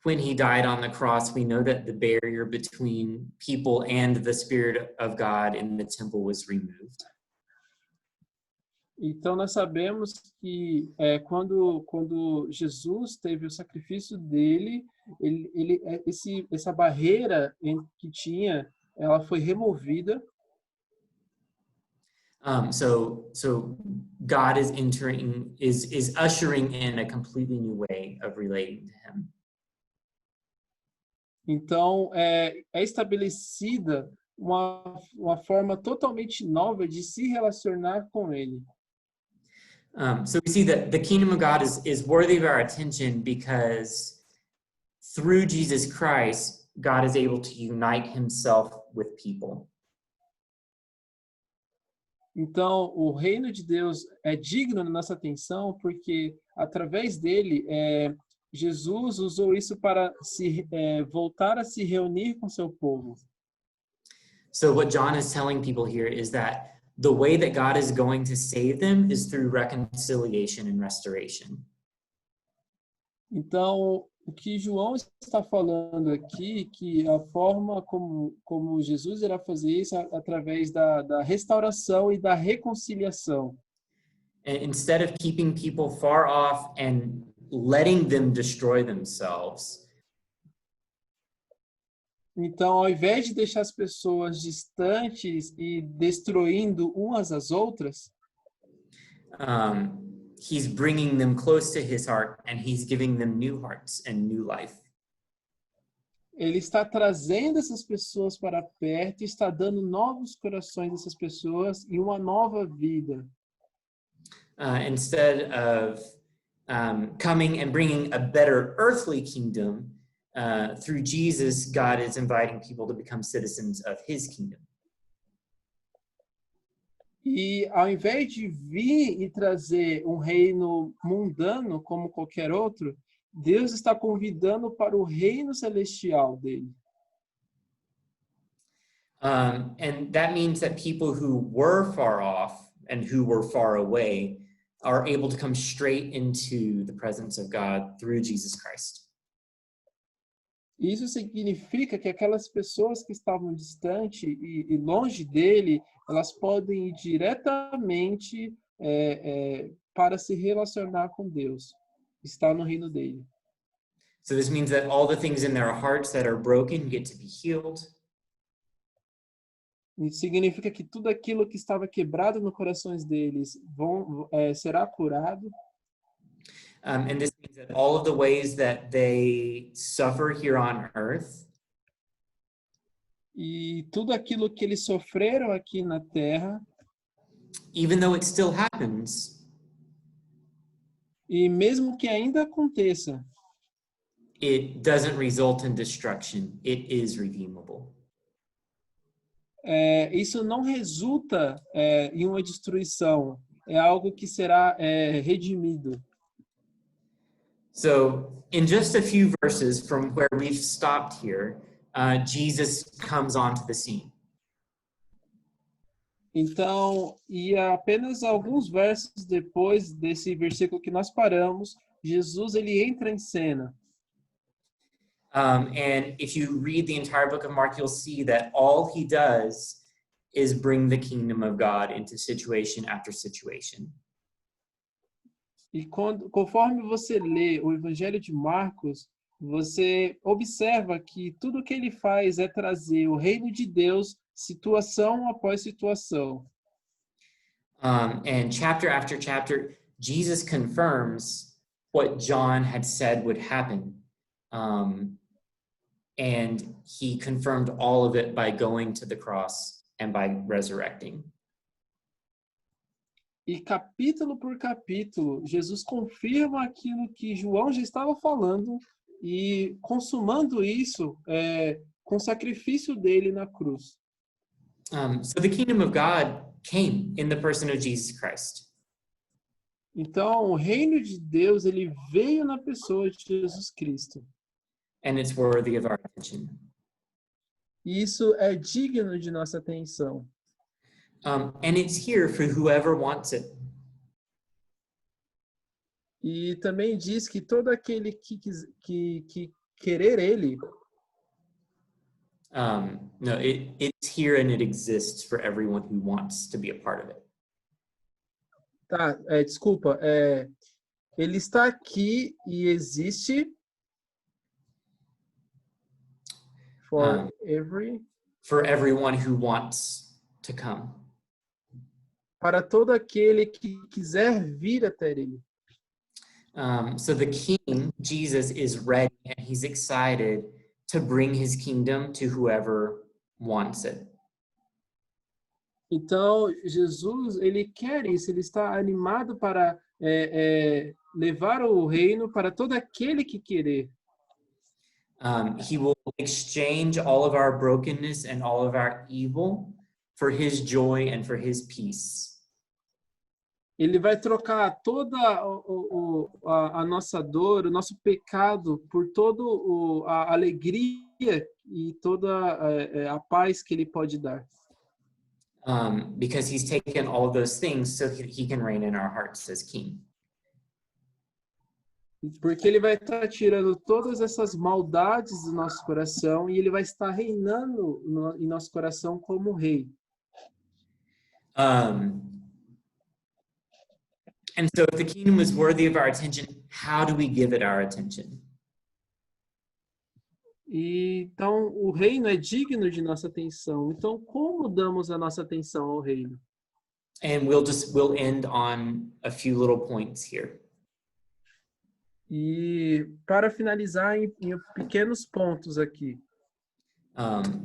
when he died on the cross, we know that the barrier between people and the Spirit of God in the temple was removed. Então nós sabemos que quando Jesus teve o sacrifício dele, essa barreira que tinha, ela foi removida. So God is is ushering in a completely new way of relating to him. Então é estabelecida uma forma totalmente nova de se relacionar com ele. So we see that the kingdom of God is worthy of our attention because through Jesus Christ, God is able to unite himself with people. Então, o reino de Deus é digno da nossa atenção porque, através dele, Jesus usou isso para voltar a se reunir com seu povo. So what John is telling people here is that the way that God is going to save them is through reconciliation and restoration. Então, o que João está falando aqui, que a forma como Jesus irá fazer isso através da restauração e da reconciliação. And instead of keeping people far off and letting them destroy themselves, então, ao invés de deixar as pessoas distantes e destruindo umas às outras, he's bringing them close to his heart and he's giving them new hearts and new life. ele está trazendo essas pessoas para perto e está dando novos corações a essas pessoas e uma nova vida. Instead of coming and bringing a better earthly kingdom, through Jesus, God is inviting people to become citizens of his kingdom. E ao invés de vir e trazer um reino mundano como qualquer outro, Deus está convidando para o reino celestial dele. And that means that people who were far off and who were far away are able to come straight into the presence of God through Jesus Christ. Isso significa que aquelas pessoas que estavam distantes e longe dele, elas podem ir diretamente para se relacionar com Deus, estar no reino dele. So this means that all the things in their hearts that are broken get to be healed. Isso significa que tudo aquilo que estava quebrado no corações deles será curado. And this means that all of the ways that they suffer here on earth, e tudo aquilo que eles sofreram aqui na terra, even though it still happens, e mesmo que ainda aconteça, it doesn't result in destruction. It is redeemable. Isso não resulta em uma destruição. É algo que será redimido. So, in just a few verses from where we've stopped here, Jesus comes onto the scene. Então, e apenas alguns versos depois desse versículo que nós paramos, Jesus ele entra em cena. And if you read the entire book of Mark, you'll see that all he does is bring the kingdom of God into situation after situation. E conforme você lê o Evangelho de Marcos, você observa que tudo que ele faz é trazer o reino de Deus situação após situação. And chapter after chapter, Jesus confirms what John had said would happen. And he confirmed all of it by going to the cross and by resurrecting. E capítulo por capítulo, Jesus confirma aquilo que João já estava falando e consumando isso com o sacrifício dele na cruz. So the kingdom of God came in the person of Jesus Christ. Então, o reino de Deus, ele veio na pessoa de Jesus Cristo. And it's worthy of our attention. E isso é digno de nossa atenção. And it's here for whoever wants it. E também diz que todo aquele que querer ele, No, it's here and it exists for everyone who wants to be a part of it. desculpa, ele está aqui e existe for everyone who wants to come. Para todo aquele que quiser vir até ele. So the King, Jesus, is ready and he's excited to bring his kingdom to whoever wants it. Então, Jesus, ele quer isso, ele está animado para levar o reino para todo aquele que querer. He will exchange all of our brokenness and all of our evil for his joy and for his peace. Ele vai trocar toda a nossa dor, o nosso pecado, por toda a alegria e toda a paz que ele pode dar. Because he's taken all of those things so he can reign in our hearts as king. Porque ele vai estar tirando todas essas maldades do nosso coração e ele vai estar reinando em nosso coração como rei. And so if the kingdom is worthy of our attention, how do we give it our attention? E, então, o reino é digno de nossa atenção. Então, como damos a nossa atenção ao reino? And we'll end on a few little points here. E para finalizar em pequenos pontos aqui.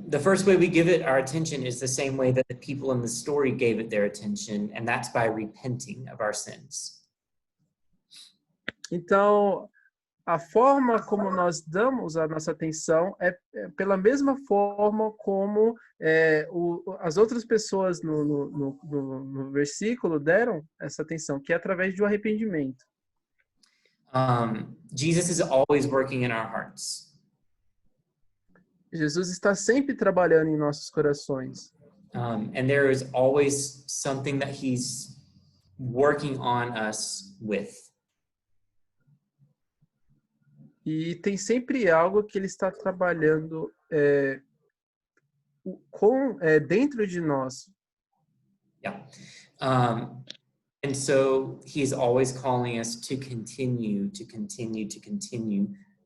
The first way we give it our attention is the same way that the people in the story gave it their attention, and that's by repenting of our sins. Então, a forma como nós damos a nossa atenção é pela mesma forma como as outras pessoas no versículo deram essa atenção, que é através do arrependimento. Jesus is always working in our hearts. Jesus está sempre trabalhando em nossos corações. And there is always something that he's working on us with. E tem sempre algo que ele está trabalhando dentro de nós. Yeah. And so he's always calling us to continue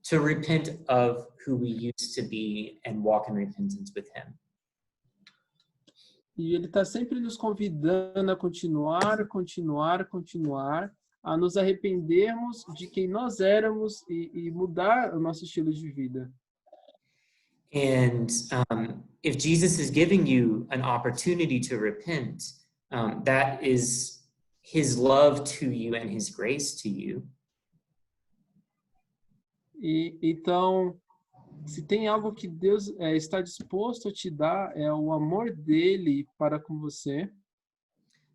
to repent of who we used to be and walk in repentance with him. E ele está sempre nos convidando a continuar, a nos arrependermos de quem nós éramos e mudar o nosso estilo de vida. And if Jesus is giving you an opportunity to repent, that is his love to you and his grace to you. E então, se tem algo que Deus está disposto a te dar, é o amor dele para com você.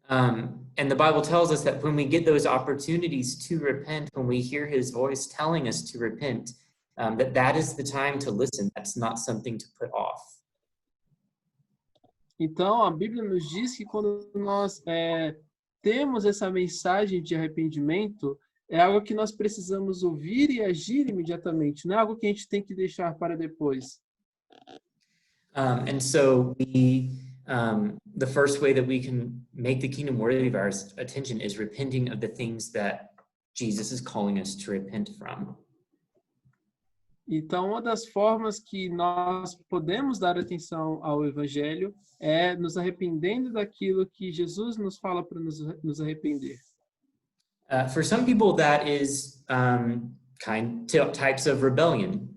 And the Bible tells us that when we get those opportunities to repent, when we hear his voice telling us to repent, that is the time to listen. That's not something to put off. Então, a Bíblia nos diz que quando nós temos essa mensagem de arrependimento, é algo que nós precisamos ouvir e agir imediatamente, não é algo que a gente tem que deixar para depois. And so the first way that we can make the kingdom worthy of our attention is repenting of the things that Jesus is calling us to repent from. Então, uma das formas que nós podemos dar atenção ao Evangelho é nos arrependendo daquilo que Jesus nos fala para nos arrepender. For some people, that is types of rebellion.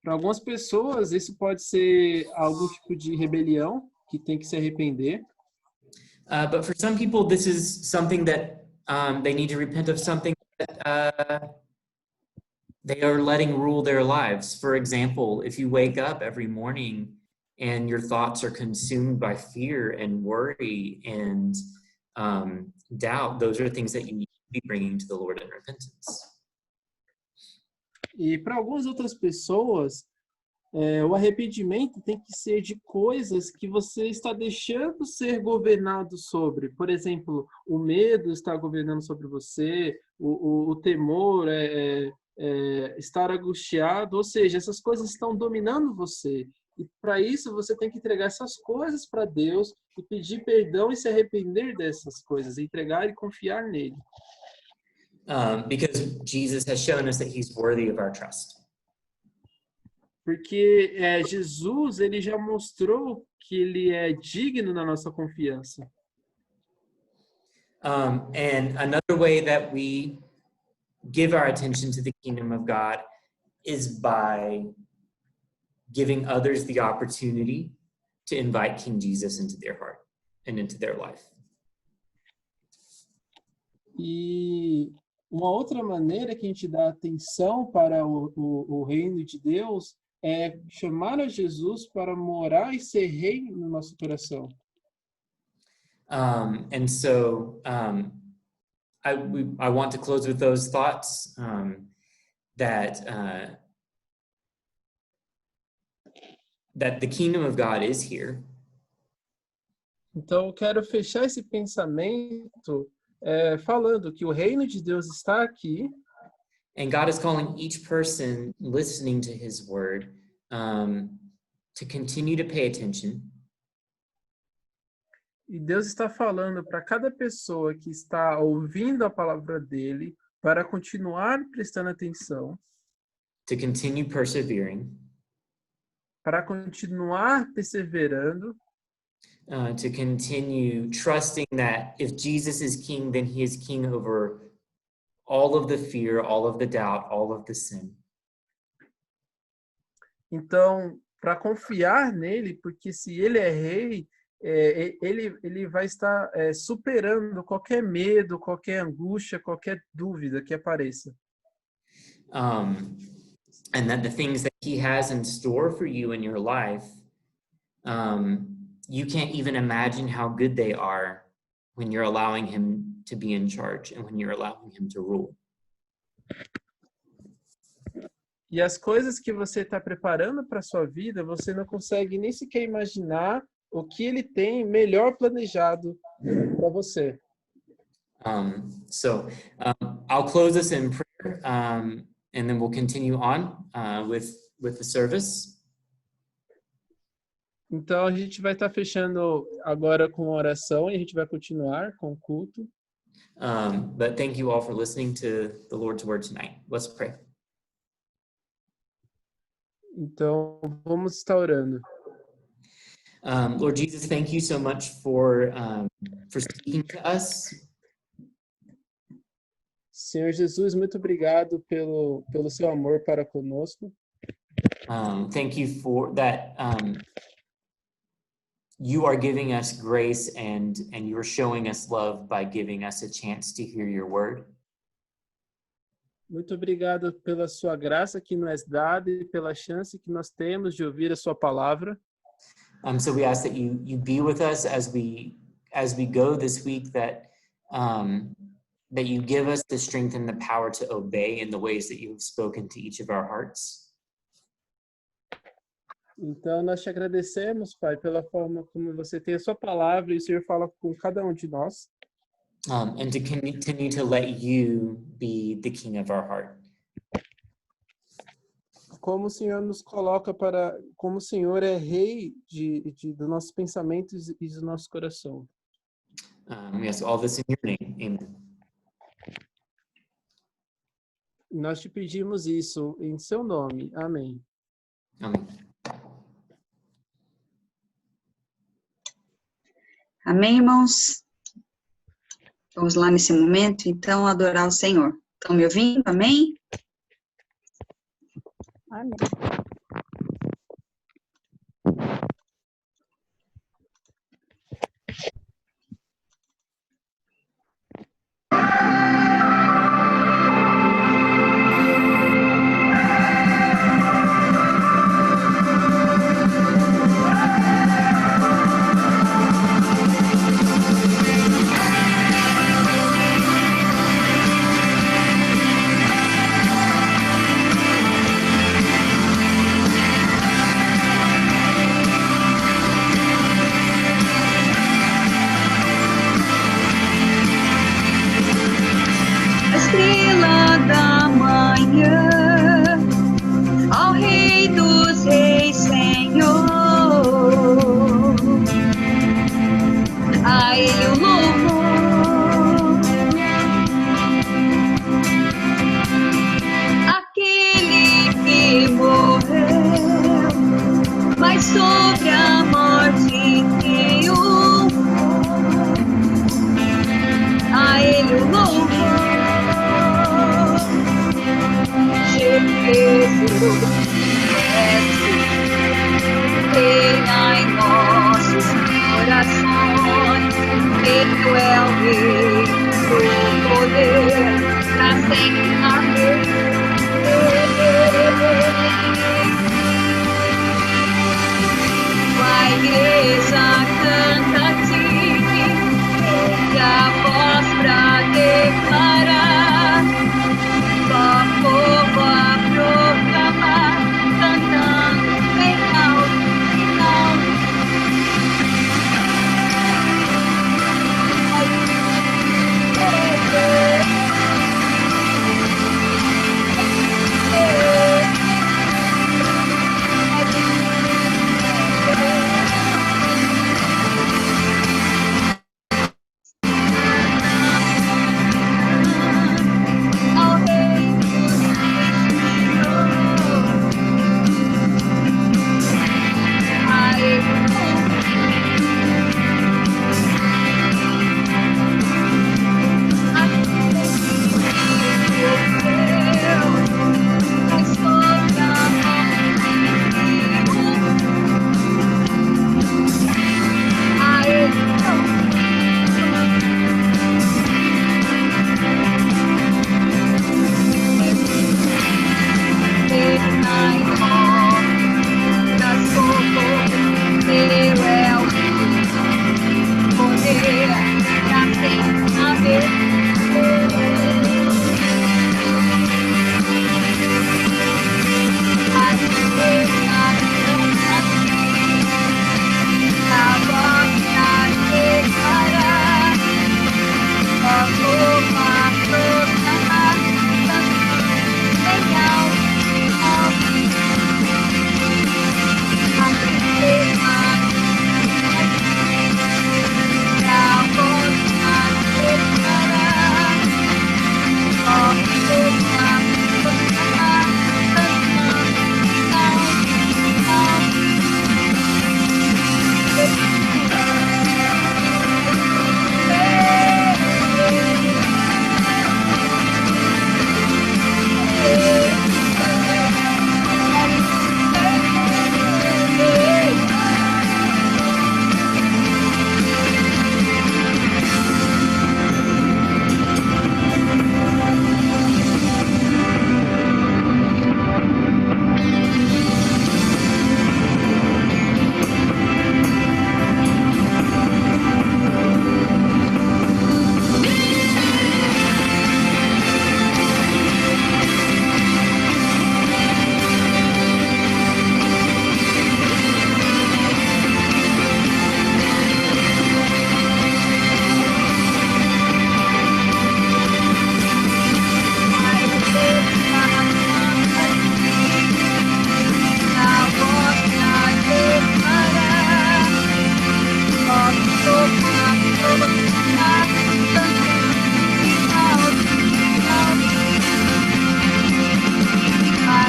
Para algumas pessoas, isso pode ser algum tipo de rebelião que tem que se arrepender. But for some people, this is something that they need to repent of something that they are letting rule their lives. For example, if you wake up every morning and your thoughts are consumed by fear and worry and doubt, those are things that you need to be bringing to the Lord in repentance. E para algumas outras pessoas, o arrependimento tem que ser de coisas que você está deixando ser governado sobre. Por exemplo, o medo está governando sobre você, o temor, estar angustiado, ou seja, essas coisas estão dominando você. E para isso você tem que entregar essas coisas para Deus e pedir perdão e se arrepender dessas coisas, entregar e confiar nele. Because Jesus has shown us that he's worthy of our trust. Porque Jesus, ele já mostrou que ele é digno da nossa confiança. And another way that we give our attention to the kingdom of God is by giving others the opportunity to invite King Jesus into their heart and into their life. E uma outra maneira que a gente dá atenção para o reino de Deus é chamar a Jesus para morar e ser rei no nosso coração. And so I want to close with those thoughts that the kingdom of God is here. Então, eu quero fechar esse pensamento falando que o reino de Deus está aqui. And God is calling each person listening to his word to continue to pay attention. E Deus está falando para cada pessoa que está ouvindo a palavra dele para continuar prestando atenção. To continue persevering. Para continuar perseverando. To continue trusting that if Jesus is king, then he is king over all of the fear, all of the doubt, all of the sin. Então, para confiar nele, porque se ele é rei, ele vai estar superando qualquer medo, qualquer angústia, qualquer dúvida que apareça. And that the things that he has in store for you in your life, you can't even imagine how good they are when you're allowing him to be in charge and when you're allowing him to rule. E as coisas que você está preparando para a sua vida, você não consegue nem sequer imaginar o que ele tem melhor planejado para você. So I'll close this in prayer, and then we'll continue on with the service. Então a gente vai estar fechando agora com a oração e a gente vai continuar com o culto. But thank you all for listening to the Lord's word tonight. Let's pray. Então vamos estar orando. Lord Jesus, thank you so much for speaking to us. Senhor Jesus, muito obrigado pelo seu amor para conosco. Thank you for that. You are giving us grace and you are showing us love by giving us a chance to hear your word. Muito obrigado pela sua graça que nos é dada e pela chance que nós temos de ouvir a sua palavra. So we ask that you be with us as we go this week, that you give us the strength and the power to obey in the ways that you have spoken to each of our hearts. Então, nós te agradecemos, Pai, pela forma como você tem a sua palavra e o Senhor fala com cada um de nós. And to continue to let you be the king of our heart. Como o Senhor nos coloca como o Senhor é rei dos nossos pensamentos e do nosso coração. We ask all this in your name. Amen. Nós te pedimos isso em seu nome. Amém. Amen. Amém, irmãos? Vamos lá nesse momento, então, adorar o Senhor. Estão me ouvindo? Amém? Amém. sobre a morte criou, a ele o louvor. Jesus desce, reina em nossos corações. Ele é o Rei do poder, pra sempre amém. A igreja canta a ti, e a voz pra declarar, só povo a proclamar, cantando bem alto, alto. Ao Rei dos Reis, a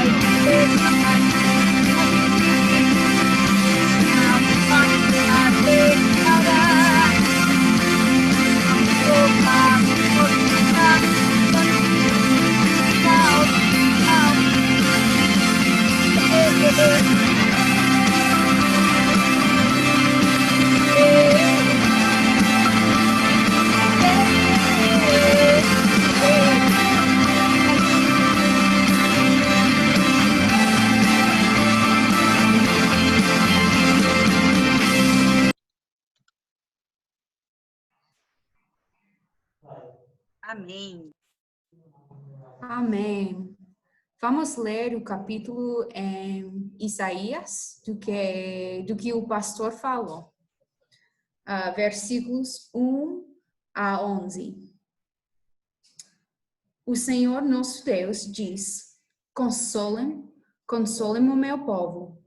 ele Amém. Amém. Vamos ler o capítulo em Isaías, do que o pastor falou. Versículos 1 a 11. O Senhor nosso Deus diz: consolem o meu povo.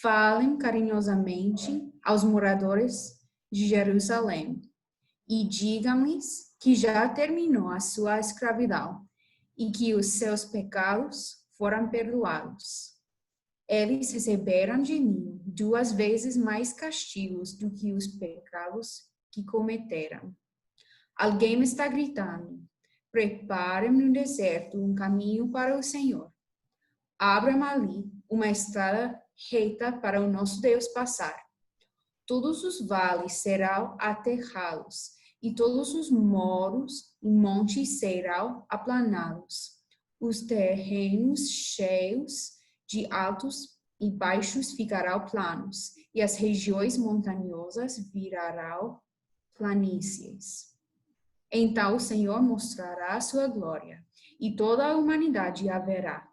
Falem carinhosamente aos moradores de Jerusalém e digam-lhes que já terminou a sua escravidão e que os seus pecados foram perdoados. Eles receberam de mim 2 vezes mais castigos do que os pecados que cometeram. Alguém me está gritando: preparem no deserto um caminho para o Senhor. Abram ali uma estrada reta para o nosso Deus passar. Todos os vales serão aterrados, e todos os morros e montes serão aplanados. Os terrenos cheios de altos e baixos ficarão planos, e as regiões montanhosas virarão planícies. Então o Senhor mostrará a sua glória, e toda a humanidade a verá.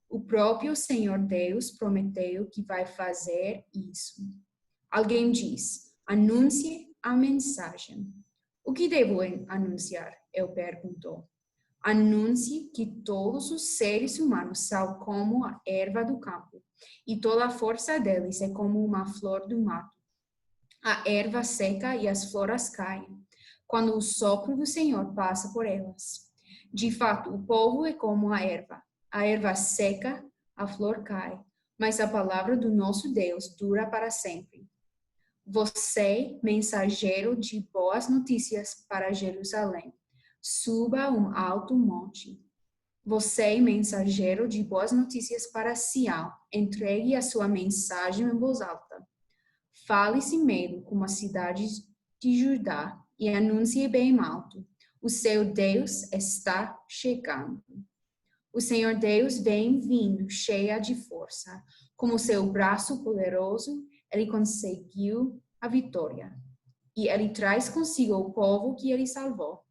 O próprio Senhor Deus prometeu que vai fazer isso. Alguém diz: anuncie a mensagem. O que devo anunciar? Eu perguntou. Anuncie que todos os seres humanos são como a erva do campo, e toda a força deles é como uma flor do mato. A erva seca e as flores caem, quando o sopro do Senhor passa por elas. De fato, o povo é como a erva seca, a flor cai, mas a palavra do nosso Deus dura para sempre. Você, mensageiro de boas notícias para Jerusalém, suba um alto monte. Você, mensageiro de boas notícias para Sião, entregue a sua mensagem em voz alta. Fale sem medo como a cidade de Judá e anuncie bem alto: o seu Deus está chegando. O Senhor Deus vem vindo cheia de força. Com o seu braço poderoso, ele conseguiu a vitória. E ele traz consigo o povo que ele salvou.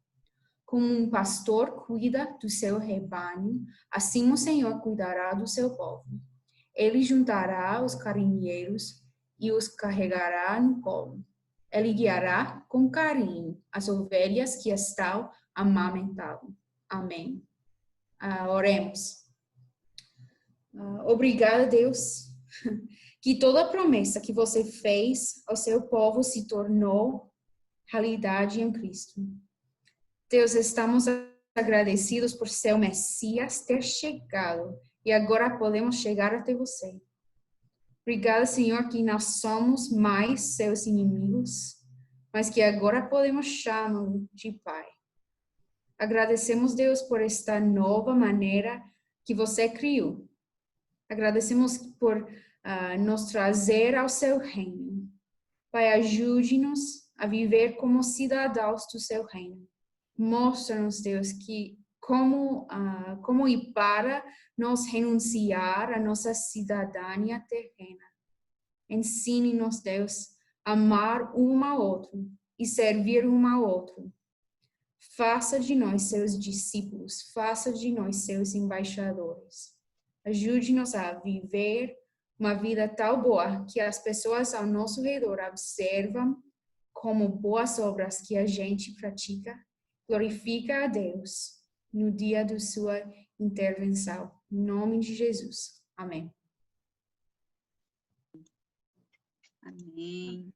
Como um pastor cuida do seu rebanho, assim o Senhor cuidará do seu povo. Ele juntará os carinheiros e os carregará no colo. Ele guiará com carinho as ovelhas que estão amamentando. Amém. Oremos. Obrigada, Deus, que toda promessa que você fez ao seu povo se tornou realidade em Cristo. Deus, estamos agradecidos por seu Messias ter chegado e agora podemos chegar até você. Obrigada, Senhor, que nós somos mais seus inimigos, mas que agora podemos chamá-lo de Pai. Agradecemos, Deus, por esta nova maneira que você criou. Agradecemos por nos trazer ao seu reino. Pai, ajude-nos a viver como cidadãos do seu reino. Mostra-nos, Deus, que como ir para nos renunciar à nossa cidadania terrena. Ensine-nos, Deus, a amar um ao outro e servir um ao outro. Faça de nós seus discípulos, faça de nós seus embaixadores. Ajude-nos a viver uma vida tão boa que as pessoas ao nosso redor observam como boas obras que a gente pratica, glorifica a Deus no dia da sua intervenção. Em nome de Jesus. Amém. Amém.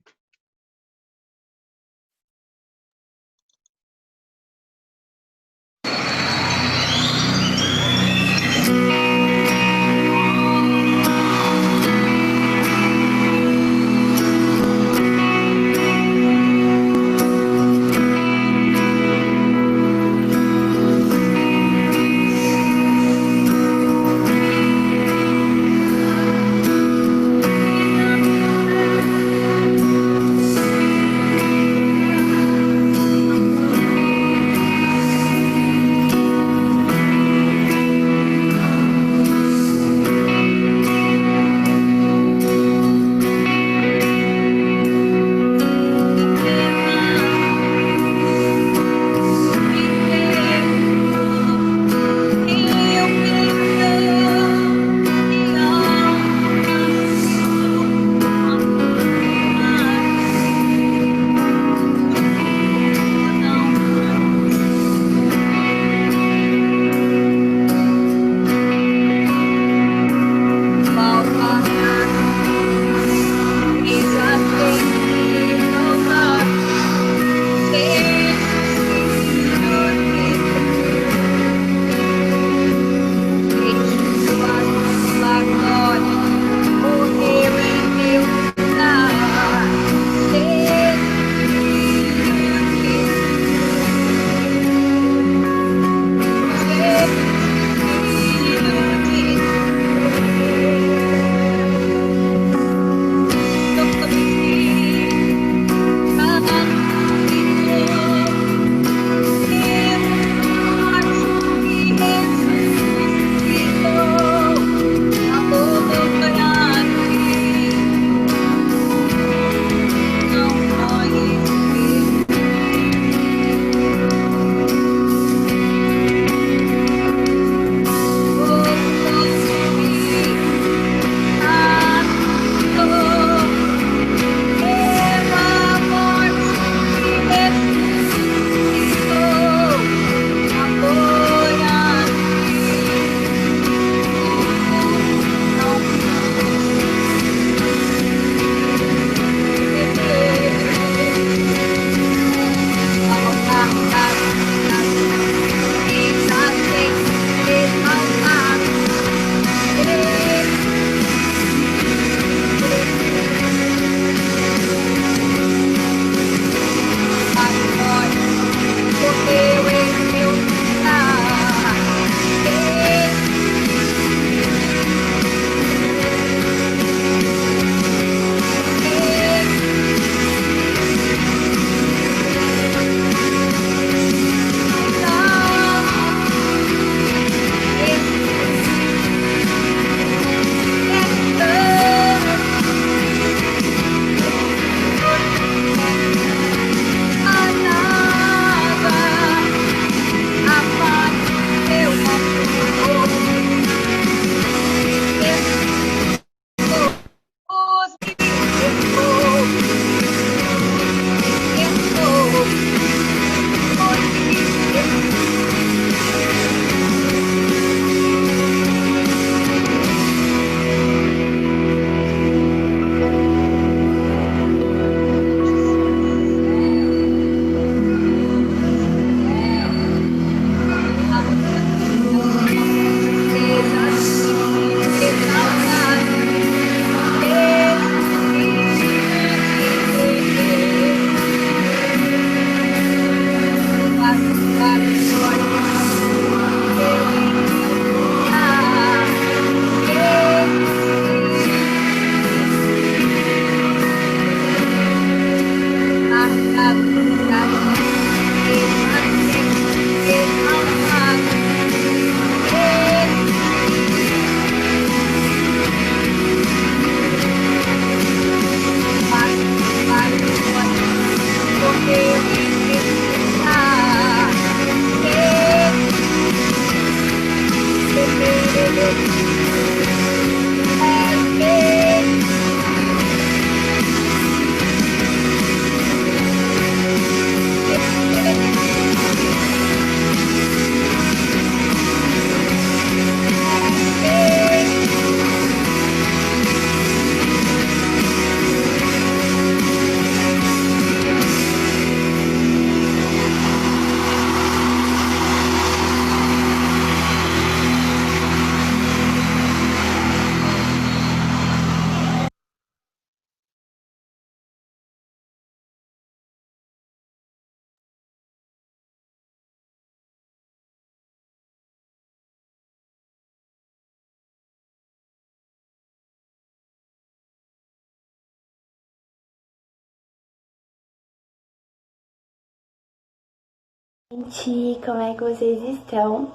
Gente, como é que vocês estão?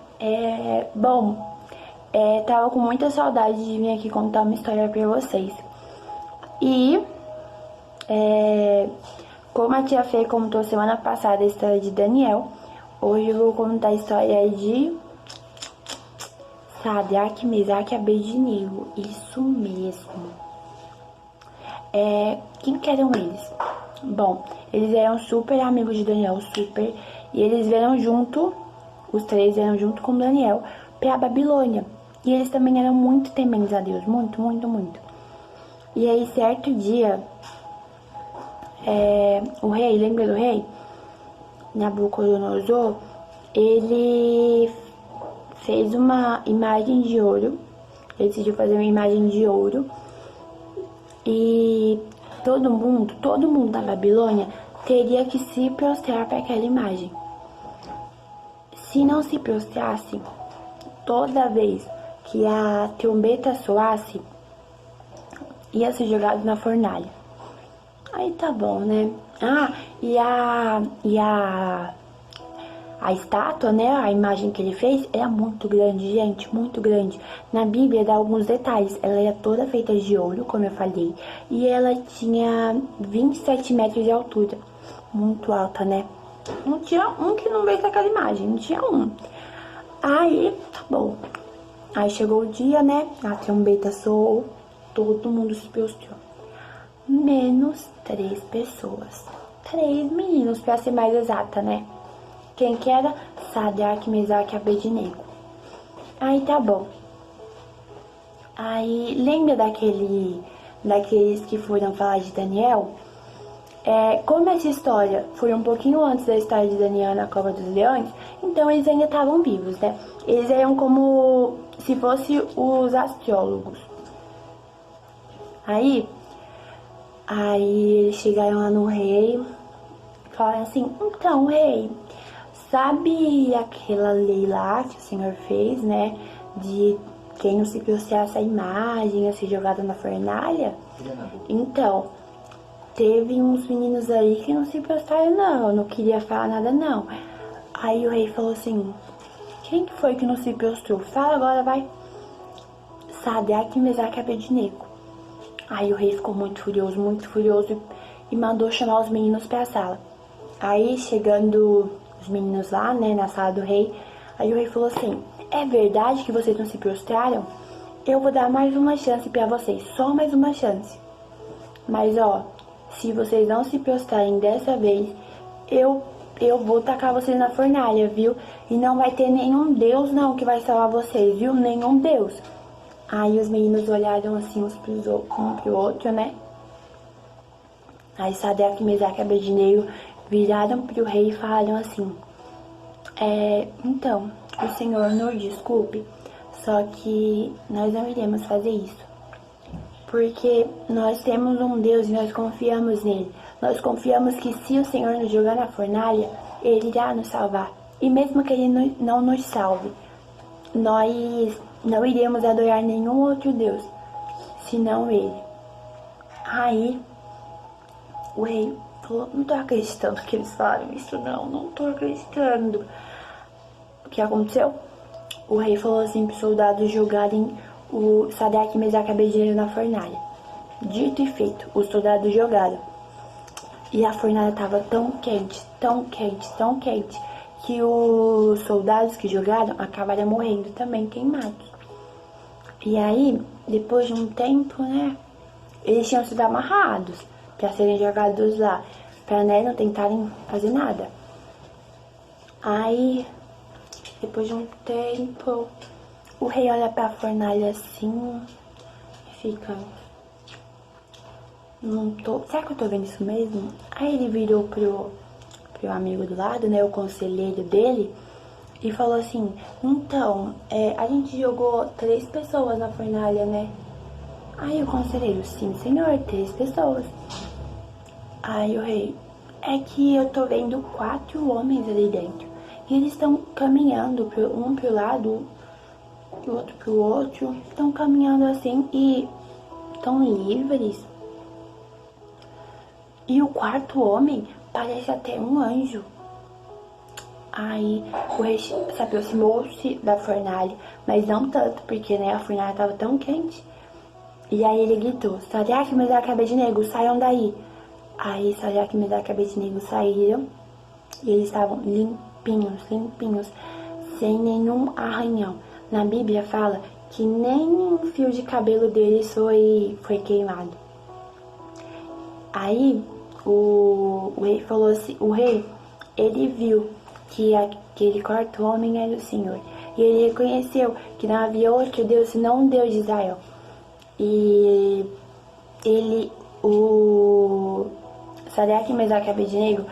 Tava com muita saudade de vir aqui contar uma história pra vocês. E, como a tia Fê contou semana passada a história de Daniel, hoje eu vou contar a história de Sadraque, Mesaque e Abednego. Isso mesmo. Quem que eram eles? Bom, eles eram super amigos de Daniel, super. E eles vieram junto, os três vieram junto com Daniel pra Babilônia. E eles também eram muito tementes a Deus, muito, muito, muito. E aí, certo dia, o rei, lembra do rei? Nabucodonosor, ele fez uma imagem de ouro. Ele decidiu fazer uma imagem de ouro. E todo mundo da Babilônia teria que se prostrar para aquela imagem. Se não se prostrasse, toda vez que a trombeta soasse, ia ser jogado na fornalha. Aí tá bom, né? A estátua, né? A imagem que ele fez era muito grande, gente, muito grande. Na Bíblia dá alguns detalhes. Ela era toda feita de ouro, como eu falei, e ela tinha 27 metros de altura. Muito alta, né? Não tinha um que não veio com aquela imagem, não tinha um. Aí, tá bom. Aí chegou o dia, né? A trombeta soou, todo mundo se prostrou. Menos 3 pessoas. 3 meninos, pra ser mais exata, né? Quem que era? Sadraque, Mesaque e Abednego. Aí tá bom. Aí, lembra daqueles que foram falar de Daniel? Como essa história foi um pouquinho antes da história de Daniel na Cova dos Leões, então eles ainda estavam vivos, né? Eles eram como se fossem os astrólogos. Aí eles chegaram lá no rei, falaram assim: então, rei, sabe aquela lei lá que o senhor fez, né? De quem não se prostrasse a imagem ia ser jogada na fornalha? Então, teve uns meninos aí que não se prostraram, não queria falar nada, não. Aí o rei falou assim: quem que foi que não se prostrou? Fala agora, vai. Sadraque, Mesaque e Abednego. Aí o rei ficou muito furioso e mandou chamar os meninos pra sala. Aí, chegando os meninos lá, né, na sala do rei, aí o rei falou assim: é verdade que vocês não se prostraram? Eu vou dar mais uma chance pra vocês, só mais uma chance. Mas, ó, se vocês não se prostrarem dessa vez, eu vou tacar vocês na fornalha, viu? E não vai ter nenhum Deus, não, que vai salvar vocês, viu? Nenhum Deus. Aí os meninos olharam assim um pro outro, né? Aí Sadraque, Mesaque e Abednego viraram pro rei e falaram assim: então, o senhor nos desculpe, só que nós não iremos fazer isso. Porque nós temos um Deus e nós confiamos nele. Nós confiamos que se o Senhor nos jogar na fornalha, ele irá nos salvar. E mesmo que ele não nos salve, nós não iremos adorar nenhum outro Deus, senão ele. Aí, o rei falou: não tô acreditando que eles falaram isso, não tô acreditando. O que aconteceu? O rei falou assim para os soldados jogarem o Sadraque, Mesaque e Abednego na fornalha. Dito e feito, os soldados jogaram. E a fornalha estava tão quente, que os soldados que jogaram acabaram morrendo também, queimados. E aí, depois de um tempo, né, eles tinham sido amarrados para serem jogados lá, para, né, não tentarem fazer nada. Aí, depois de um tempo, o rei olha pra fornalha assim e fica: será que eu tô vendo isso mesmo? Aí ele virou pro amigo do lado, né, o conselheiro dele, e falou assim: então, a gente jogou 3 pessoas na fornalha, né? Aí o conselheiro: sim, senhor, 3 pessoas. Aí o rei: é que eu tô vendo 4 homens ali dentro. E eles estão caminhando, um pro lado, o outro pro outro. Estão caminhando assim e estão livres. E o 4º homem parece até um anjo. Aí o rei se aproximou-se da fornalha, mas não tanto, porque né, a fornalha estava tão quente. E aí ele gritou, Sadraque, Mesaque e Abednego, saiam daí. Aí Sadraque, Mesaque e Abednego saíram e eles estavam limpinhos, sem nenhum arranhão. Na Bíblia fala que nem um fio de cabelo deles foi queimado. Aí o rei falou assim, ele viu que aquele quarto homem era o Senhor. E ele reconheceu que não havia outro Deus senão o Deus de Israel. E o Sadraque, Mesaque e Abednego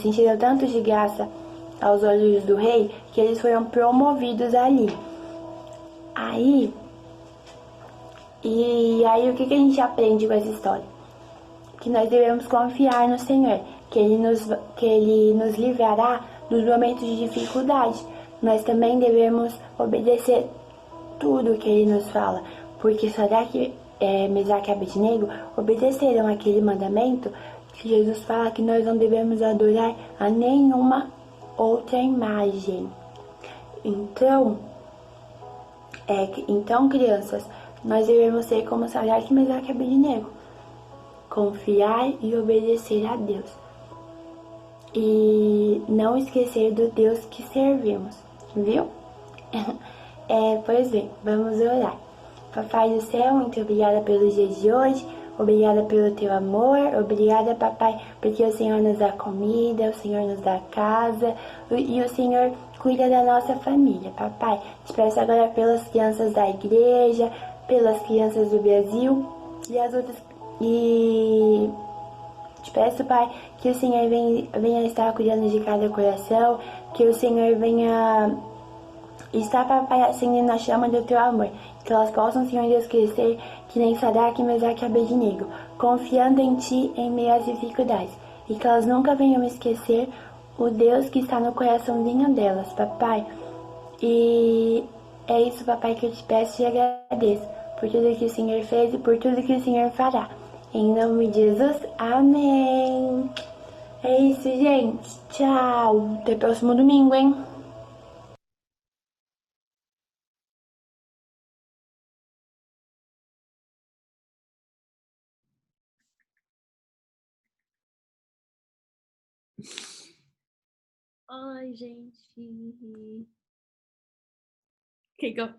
sentiram tanto de graça aos olhos do rei que eles foram promovidos ali. Aí o que a gente aprende com essa história? Que nós devemos confiar no Senhor, que Ele nos livrará dos momentos de dificuldade. Nós também devemos obedecer tudo o que Ele nos fala, porque Sadraque, Mesaque e Abednego obedeceram aquele mandamento que Jesus fala que nós não devemos adorar a nenhuma outra imagem. Então, crianças, nós devemos ser como Sadraque, Mesaque e Abednego, confiar e obedecer a Deus. E não esquecer do Deus que servimos, viu? Pois bem, vamos orar. Papai do céu, muito obrigada pelo dia de hoje, obrigada pelo teu amor, obrigada, papai, porque o Senhor nos dá comida, o Senhor nos dá casa e o Senhor cuida da nossa família, papai. Te peço agora pelas crianças da igreja, pelas crianças do Brasil e as outras. E te peço, Pai, que o Senhor venha estar cuidando de cada coração, que o Senhor venha estar, papai, acendendo a chama do teu amor, que elas possam, Senhor Deus, crescer que nem Sadraque, Mesaque e Abednego, confiando em Ti em meio às dificuldades, e que elas nunca venham esquecer o Deus que está no coraçãozinho delas, papai. E é isso, papai, que eu te peço e agradeço por tudo que o Senhor fez e por tudo que o Senhor fará. Em nome de Jesus, amém. É isso, gente. Tchau. Até o próximo domingo, hein? Ai, gente. Que eu...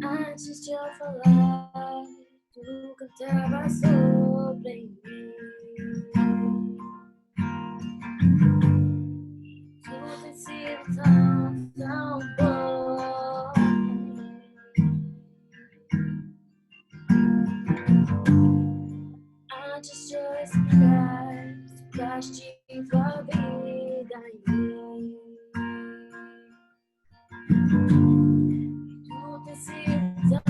Antes de eu falar, tu cantava sobre mim. Tu tem sido tão bom. Antes de eu explicar, sopraste tua vida em mim. Tu tem sido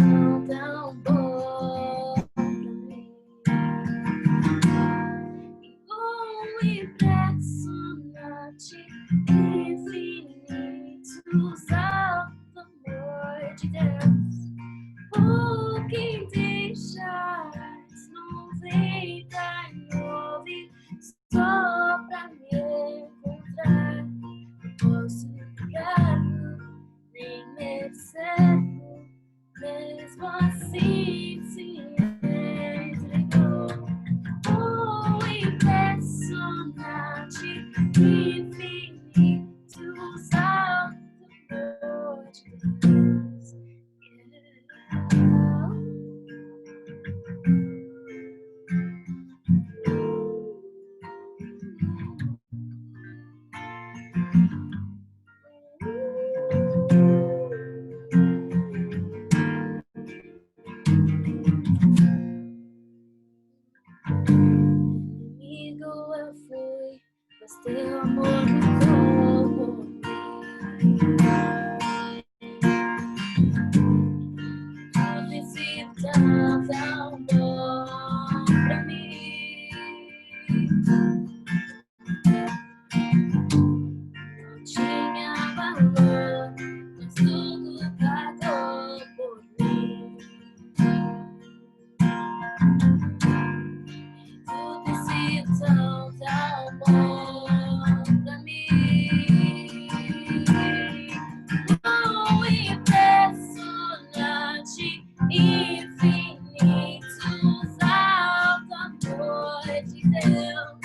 tão bom pra mim. E um impressionante, infinito, santo amor de Deus. O que deixas 99 só pra me encontrar? Não posso ficar nem valor, mas tudo pagou por mim. Tudo se tão bom pra mim. Oh, impressionante, infinito, alto amor de Deus.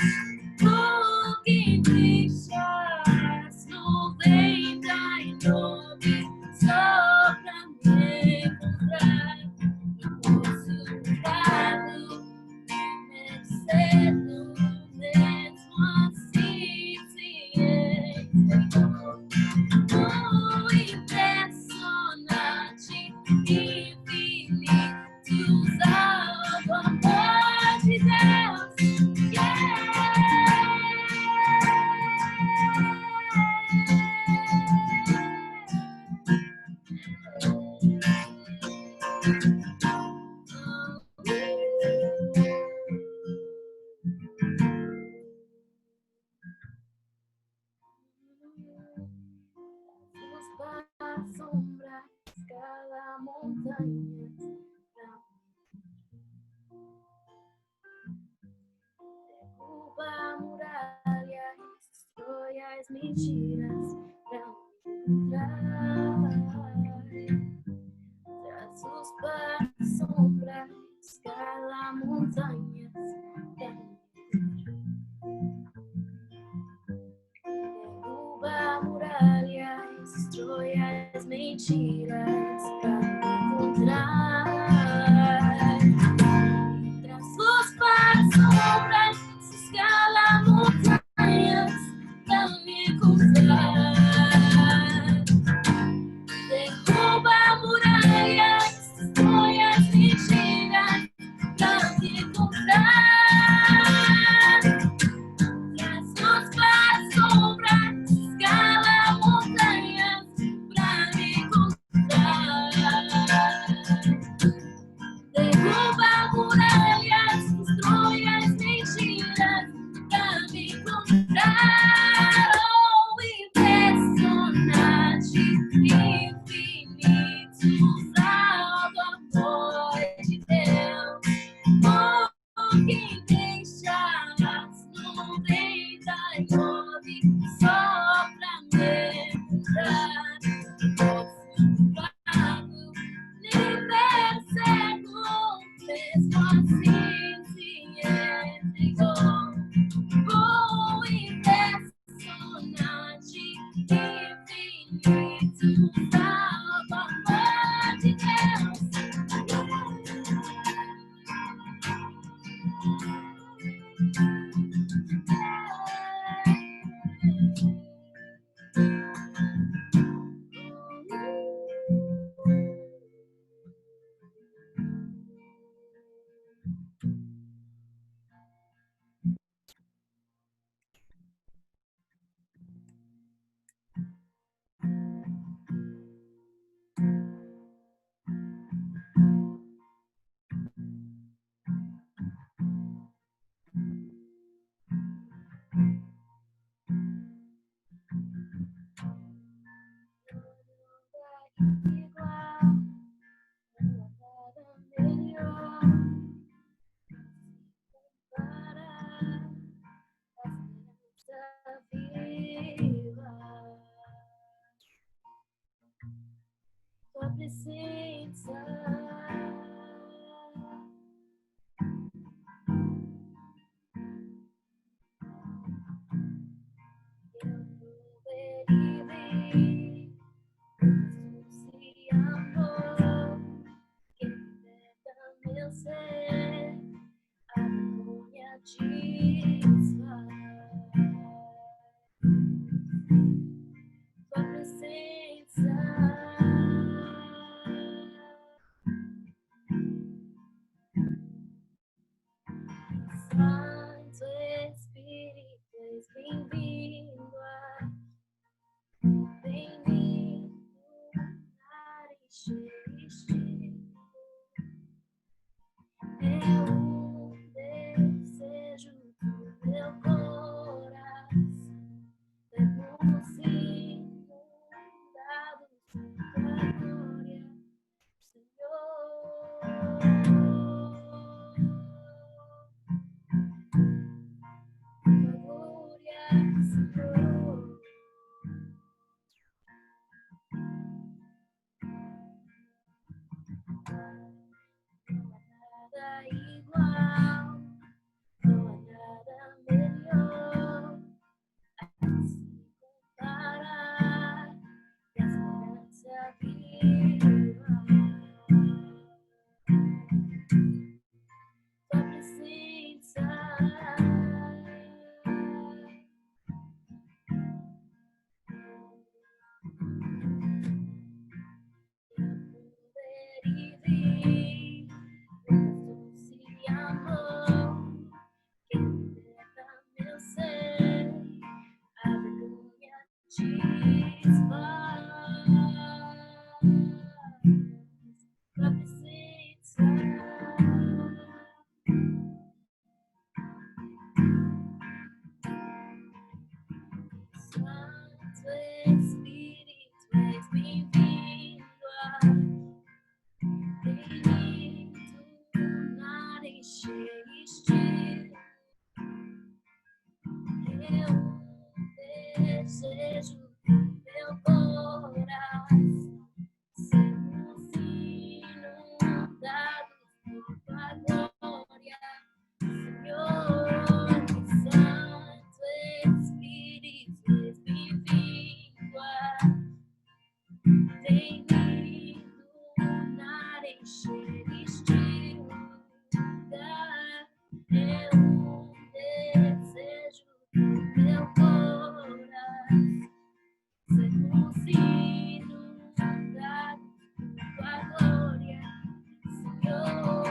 Oh, que deixas no bem da nome só pra me encontrar. Não posso mudar-no, cedo, mesmo assim se entregou. Oh, impressionante, infinito, alto amor de Deus. Para sombra, escala montanhas, derruba a muralha, destrói as mentiras pra me encontrar. Traz luz para a sombra, escala montanhas pra me derruba a muralha, destrói as mentiras pra me encontrar. Traz luz para a sombra, escala montanhas pra me encontrar. Derruba a muralha, destrói as mentiras pra me encontrar. Traz luz para a sombra, escala montanhas pra me encontrar. Derruba muralhas, destrói as mentiras pra me encontrar. Oh, impressionante, infinito, alto amor de Deus. Oh, quem deixa as nuvens da nove só pra me encontrar. Nem percebo, mesmo assim se entregou. Oh, impressionante, infinito, alto amor de Deus. Tua presença, eu verei, se amor que liberta meu ser, a vergonha desfaz. Tua presença, Santo Espírito, és bem-vindo a encher. É desejo do meu coração, deposito tua presença. Poder e vir, doce amor que liberta meu ser, a vergonha desfaz. Tua presença. Santo Espírito, és bem-vindo a encher este desejo do meu coração, ser inundado por tua glória, Senhor. Santo Espírito, és bem-vindo vem me iluminar, encher este lugar. É desejo do meu coração, ser inundado por tua glória, Senhor.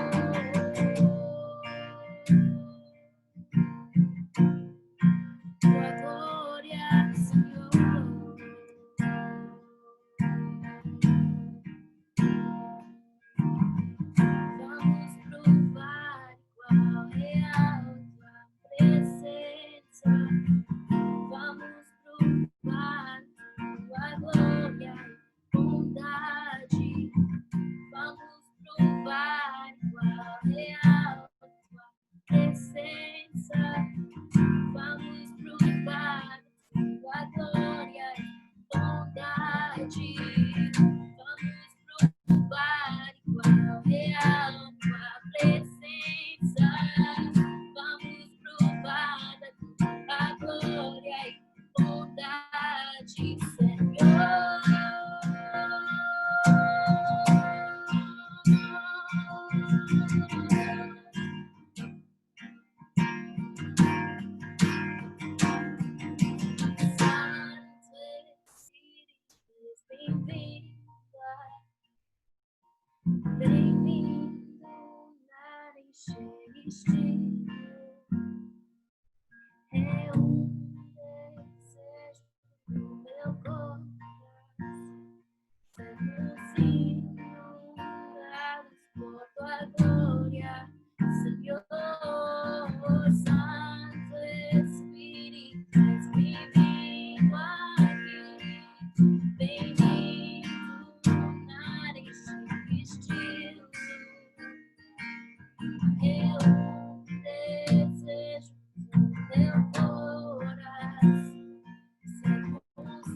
Tua glória, Senhor. Vamos provar qual é a tua presença. Vamos provar tua glória e bondade. Vamos provar qual é a tua presença. Vamos provar tua glória e bondade. Vamos provar qual é a tua presença. Vamos provar a glória e bondade, Senhor. Santo Espírito, és bem-vindo a encher este é desejo do meu coração, sermos inundados por tua glória, Senhor. Santo Espírito, és bem-vindo aqui, bem-vindo a este eu desejo do teu coração, sermos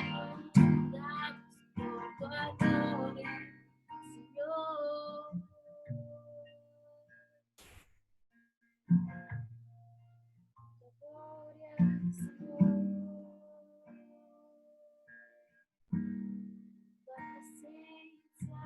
inundados por tua glória, Senhor. Tua glória, Senhor. Tua presença.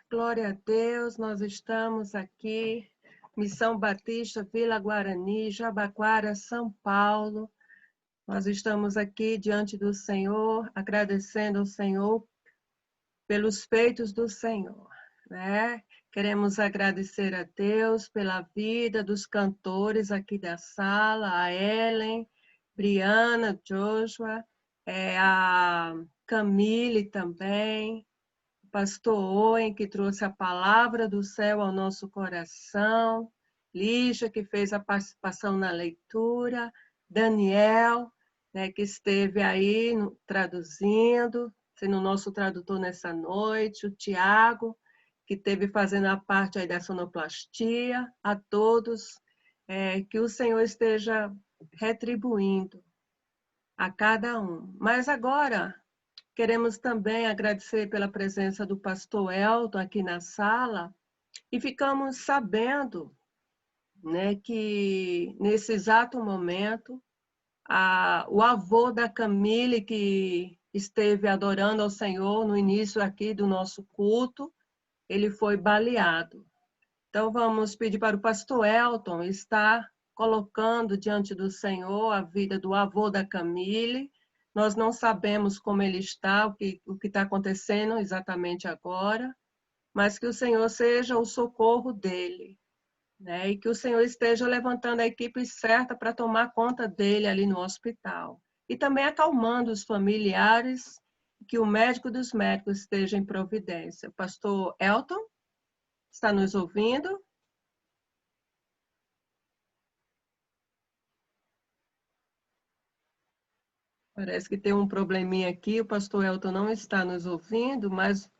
Glória a Deus, nós estamos aqui, Missão Batista, Vila Guarani, Jabaquara, São Paulo. Nós estamos aqui diante do Senhor, agradecendo ao Senhor pelos feitos do Senhor, né? Queremos agradecer a Deus pela vida dos cantores aqui da sala, a Ellen, Briana, Joshua, a Camille também, o pastor Owen, que trouxe a palavra do céu ao nosso coração, Lígia, que fez a participação na leitura, Daniel, né, que esteve aí traduzindo, sendo o nosso tradutor nessa noite, o Tiago, que esteve fazendo a parte aí da sonoplastia, a todos, que o Senhor esteja retribuindo a cada um. Mas agora, Queremos também agradecer pela presença do pastor Elton aqui na sala e ficamos sabendo, né, que nesse exato momento o avô da Camille, que esteve adorando ao Senhor no início aqui do nosso culto, ele foi baleado. Então vamos pedir para o pastor Elton estar colocando diante do Senhor a vida do avô da Camille. Nós não sabemos como ele está, o que está acontecendo exatamente agora, mas que o Senhor seja o socorro dele, né? E que o Senhor esteja levantando a equipe certa para tomar conta dele ali no hospital. E também acalmando os familiares, que o médico dos médicos esteja em providência. Pastor Elton, está nos ouvindo? Parece que tem um probleminha aqui, o pastor Elton não está nos ouvindo, mas...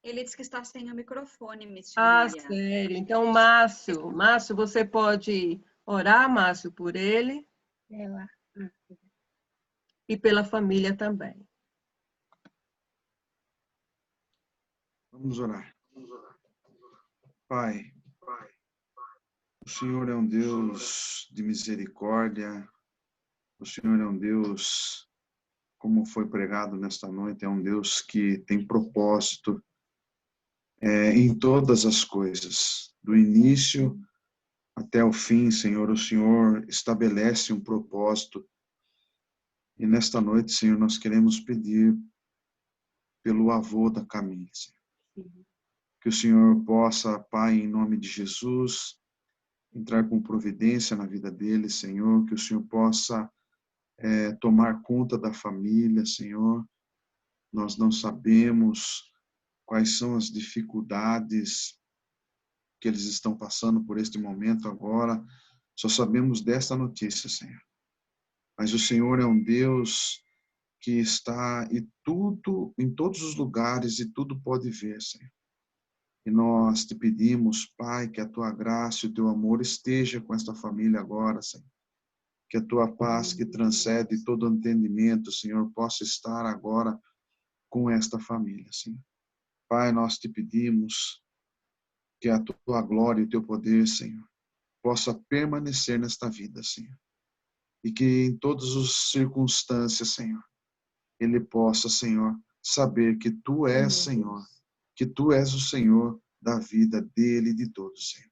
Ele disse que está sem o microfone, missionária. Sério. Então, Márcio, você pode orar, Márcio, por ele e pela família também. Vamos orar. Pai, o Senhor é um Deus de misericórdia, o Senhor é um Deus, como foi pregado nesta noite, é um Deus que tem propósito em todas as coisas, do início até o fim, Senhor, o Senhor estabelece um propósito. E nesta noite, Senhor, nós queremos pedir pelo avô da Camille, Senhor. Que o Senhor possa, Pai, em nome de Jesus, entrar com providência na vida dele, Senhor, que o Senhor possa tomar conta da família, Senhor. Nós não sabemos quais são as dificuldades que eles estão passando por este momento agora, só sabemos desta notícia, Senhor. Mas o Senhor é um Deus que está em todos os lugares e tudo pode ver, Senhor. E nós te pedimos, Pai, que a tua graça e o teu amor esteja com esta família agora, Senhor. Que a tua paz, que transcende todo entendimento, Senhor, possa estar agora com esta família, Senhor. Pai, nós te pedimos que a tua glória e o teu poder, Senhor, possa permanecer nesta vida, Senhor. E que em todas as circunstâncias, Senhor, ele possa, Senhor, saber que tu és, Senhor, que tu és o Senhor da vida dele e de todos, Senhor.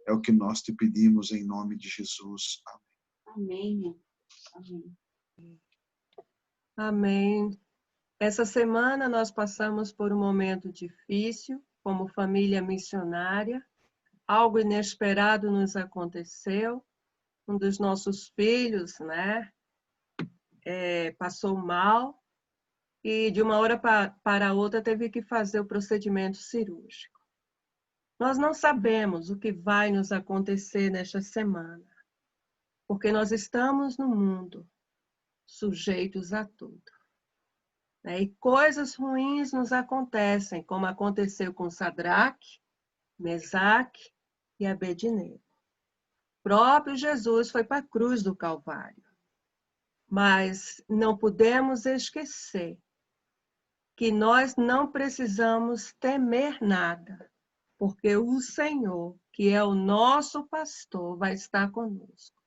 É o que nós te pedimos em nome de Jesus. Amém. Amém. Amém. Amém. Essa semana nós passamos por um momento difícil, como família missionária. Algo inesperado nos aconteceu. Um dos nossos filhos, né, passou mal e de uma hora para outra teve que fazer o procedimento cirúrgico. Nós não sabemos o que vai nos acontecer nesta semana, porque nós estamos no mundo sujeitos a tudo. E coisas ruins nos acontecem, como aconteceu com Sadraque, Mesaque e Abednego. O próprio Jesus foi para a cruz do Calvário. Mas não podemos esquecer que nós não precisamos temer nada, porque o Senhor, que é o nosso pastor, vai estar conosco.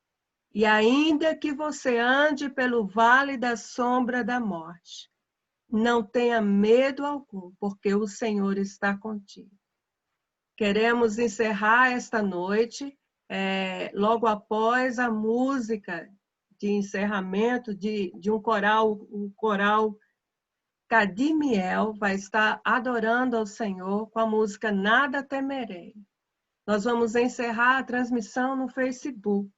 E ainda que você ande pelo vale da sombra da morte, não tenha medo algum, porque o Senhor está contigo. Queremos encerrar esta noite, logo após a música de encerramento de um coral, o coral Cadimiel vai estar adorando ao Senhor com a música Nada Temerei. Nós vamos encerrar a transmissão no Facebook.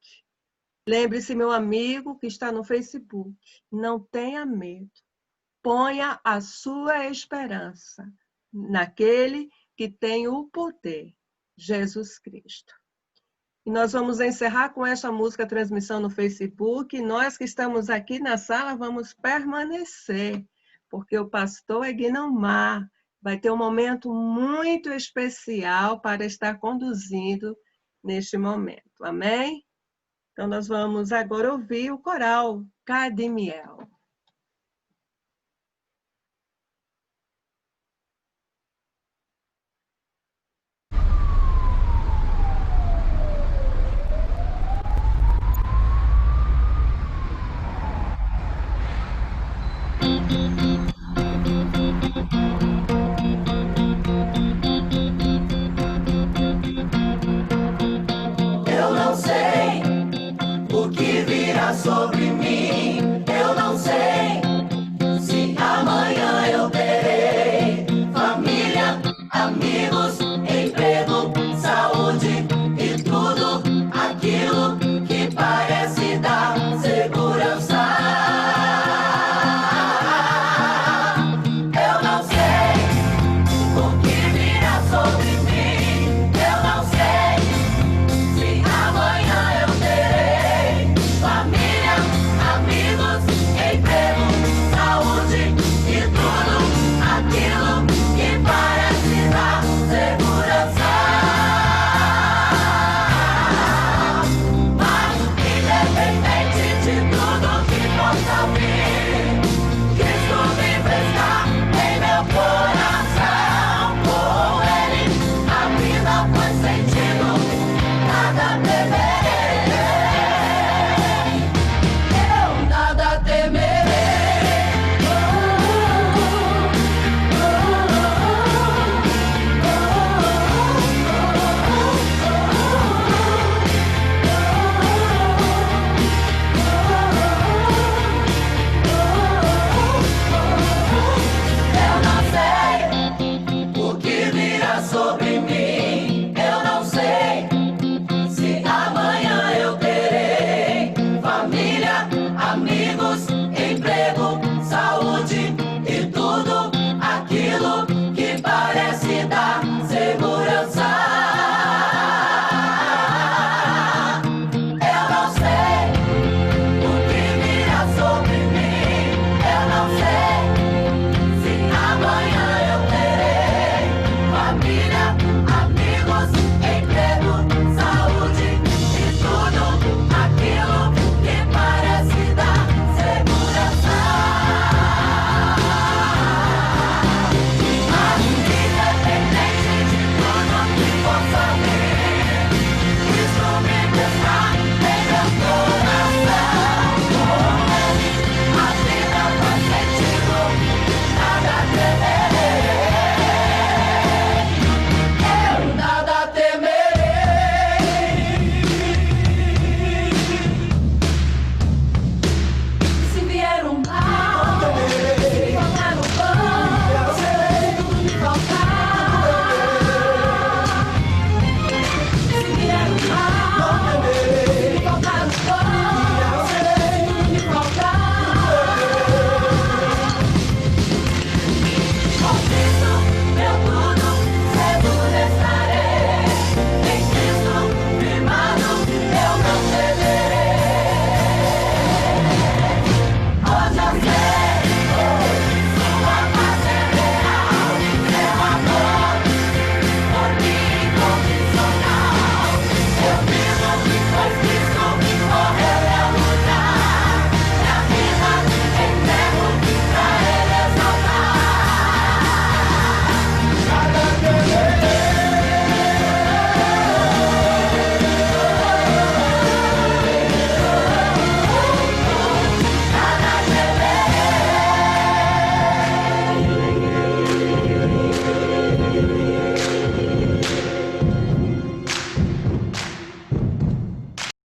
Lembre-se, meu amigo que está no Facebook, não tenha medo. Ponha a sua esperança naquele que tem o poder, Jesus Cristo. E nós vamos encerrar com esta música, a transmissão no Facebook. E nós que estamos aqui na sala vamos permanecer, porque o pastor Egnomar vai ter um momento muito especial para estar conduzindo neste momento. Amém? Então nós vamos agora ouvir o coral Cadimiel.